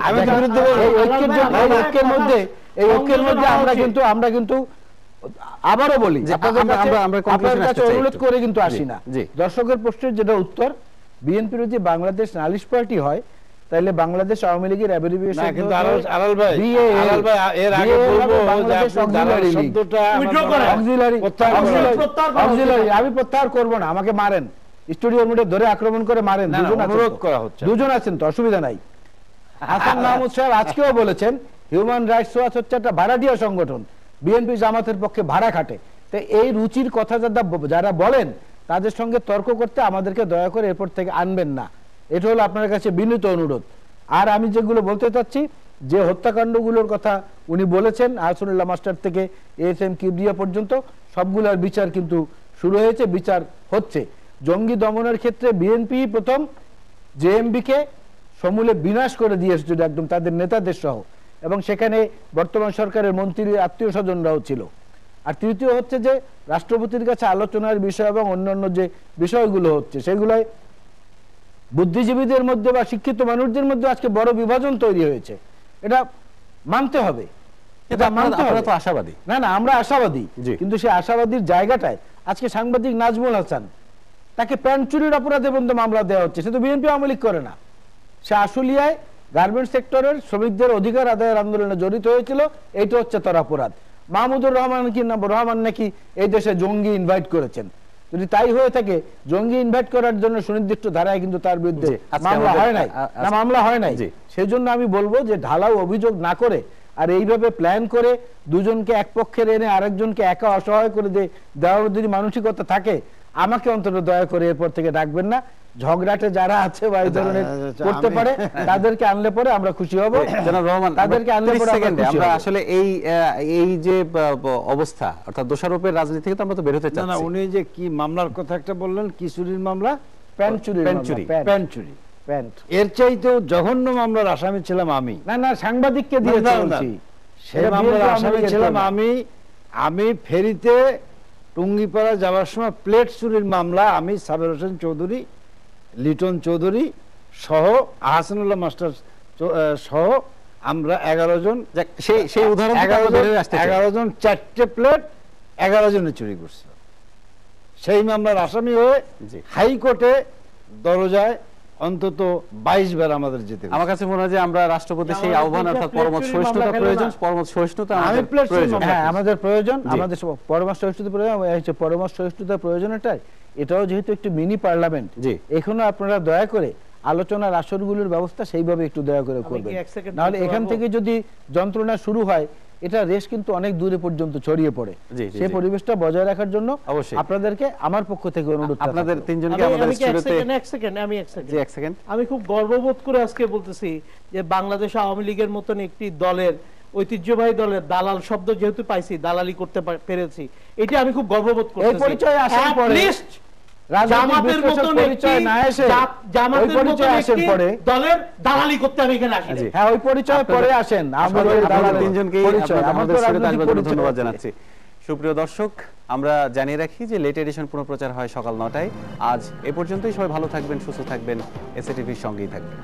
এই ঐক্যের মধ্যে আমরা কিন্তু আবারও বলি, আপনাদের কাছে অনুরোধ করে কিন্তু আসি না। দর্শকের প্রশ্নের যেটা উত্তর, বিএনপির যদি বাংলাদেশ নালিশ পার্টি হয়, তাহলে বাংলাদেশ আওয়ামী লীগের অ্যাব্রিভিয়েশন কিন্তু আলাল ভাই এর আগে বলবো যে আপনি দালাল শব্দটা অক্সিলারি আমি প্রত্যাহার করব না। আমাকে মারেন, স্টুডিওর মধ্যে ধরে আক্রমণ করে মারেন, অনুরোধ করা হচ্ছে, দুজন আছেন তো, অসুবিধা নাই। হাসান মাহমুদ সাহেব আজকেও বলেছেন হিউম্যান রাইটস ওয়াচ হচ্ছে একটা ভাড়াটিয়া সংগঠন, বিএনপি জামাতের পক্ষে ভাড়া খাটে। তো এই রুচির কথা যারা বলেন, তাদের সঙ্গে তর্ক করতে আমাদেরকে দয়া করে এরপর থেকে আনবেন না। এটা হলো আপনার কাছে বিনীত অনুরোধ। আর আমি যেগুলো বলতে চাচ্ছি, যে হত্যাকাণ্ডগুলোর কথা উনি বলেছেন, আহসানুল্লাহ মাস্টার থেকে এএসএম কিবরিয়া পর্যন্ত সবগুলোর বিচার কিন্তু শুরু হয়েছে, বিচার হচ্ছে। জঙ্গি দমনের ক্ষেত্রে বিএনপি প্রথম জেএমবিকে সমূলে বিনাশ করে দিয়ে এসেছিল, একদম তাদের নেতাদের সহ, এবং সেখানে বর্তমান সরকারের মন্ত্রী আত্মীয় স্বজনরাও ছিল। আর তৃতীয় হচ্ছে যে রাষ্ট্রপতির কাছে আলোচনার বিষয় এবং অন্যান্য যে বিষয়গুলো হচ্ছে, সেগুলোয় বুদ্ধিজীবীদের মধ্যে বা শিক্ষিত মানুষদের মধ্যে আজকে বড় বিভাজন তৈরি হয়েছে। এটা মানতে হবে, আশাবাদী না, আমরা আশাবাদী, কিন্তু সেই আশাবাদীর জায়গাটায় আজকে সাংবাদিক নাজমুল হাসান, তাকে প্যান্ট চুরির অপরাধে পর্যন্ত মামলা দেওয়া হচ্ছে। সে তো বিএনপি আওয়ামী লীগ করে না, সে আশুলিয়ায় গার্মেন্টস সেক্টরের শ্রমিকদের অধিকার আদায়ের আন্দোলনে জড়িত হয়েছিল, এইটা হচ্ছে তার অপরাধ। মাহমুদুর রহমান নাকি এই দেশে জঙ্গি ইনভাইট করেছেন। যদি তাই হয়ে থাকে, জঙ্গি ইনভাইট করার জন্য সুনির্দিষ্ট ধারায় কিন্তু তার বিরুদ্ধে মামলা হয় নাই, না মামলা হয় নাই। সেই জন্য আমি বলবো যে ঢালাও অভিযোগ না করে আর এইভাবে প্ল্যান করে দুজনকে এক পক্ষের এনে আরেকজনকে একা অসহায় করে দেওয়ার যদি মানসিকতা থাকে, আমাকে অন্তত দয়া করে এরপর থেকে ডাকবেন না। ঝগড়াটে যারা আছে বা এই ধরনের করতে পারে তাদেরকে আনলে পরে আমরা খুশি হব। জনাব রহমান, তাদেরকে আনলে পরে আমরা আসলে এই যে অবস্থা, অর্থাৎ দোষারোপের রাজনীতি থেকে তো আমরা তো বের হতে চাচ্ছি। না, উনি যে কি মামলার কথা একটা বললেন, কি চুরির মামলা? প্যান্ট চুরি। প্যান্ট চুরি। এর চাইতেও জঘন্য মামলার আসামি ছিলাম আমি। না, সাংবাদিককে দিয়েছে বলছি। সেই মামলার আসামি ছিলাম আমি ফেরিতে টুঙ্গিপাড়া যাওয়ার সময় প্লেট চুরির মামলা আমি সাবের হোসেন চৌধুরী, লিটন চৌধুরী সহ আহসানুল্লাহ মাস্টার সহ আমরা 11 জন, সেই উদাহরণ 11 জন 4টে প্লেট 11 জনে চুরি করছে। সেই মামলার আসামি হয়ে হাইকোর্টে দরজায় অন্তত 22 বার আমাদের যেতে। আমার কাছে মনে হয় যে আমরা রাষ্ট্রপতি সেই আহ্বান, অর্থাৎ পরমত সহিষ্ণুতা প্রয়োজন, পরমত সহিষ্ণুতা আমাদের প্রয়োজন, আমাদের পরমত সহিষ্ণুতা প্রয়োজন। পরমত সহিষ্ণুতা প্রয়োজনটাই এটাও যেহেতু একটু মিনি পার্লামেন্ট, এখনো আপনারা দয়া করে আলোচনার আসরগুলোর ব্যবস্থা সেইভাবে একটু দয়া করে করবেন, নাহলে এখান থেকে যদি যন্ত্রণা শুরু হয়, এটা রেশ কিন্তু অনেক দূরে পর্যন্ত ছড়িয়ে পড়ে। সেই পরিবেশটা বজায় রাখার জন্য আপনাদেরকে আমার পক্ষ থেকে অনুরোধ। আপনাদের তিনজনকে আমাদের স্টুডিওতে আমি খুব গর্ববোধ করে আজকে বলতেছি যে বাংলাদেশ আওয়ামী লীগের মতন একটি দলের, ঐতিহ্যবাহী দলের দালাল শব্দ যেহেতু পাইছি, দালালি করতে পেরেছি, এটা আমি খুব গর্ববোধ করতেছি। এই পরিচয় আসার পরে জামাতের মতন পরিচয় না এসে জামাতের পরিচয় আসেন পরে দলের দালালি করতে আমি এখানে আসি। হ্যাঁ, ওই পরিচয় পরে আসেন। আমরা তিনজনকে আমাদের স্টুডিওতে ধন্যবাদ জানাচ্ছি। সুপ্রিয় দর্শক, আমরা জানিয়ে রাখি যে লেট এডিশন পুনঃপ্রচার হয় সকাল 9টায়। আজ এ পর্যন্তই। সবাই ভালো থাকবেন, সুস্থ থাকবেন, এসএটিভির সঙ্গেই থাকবেন।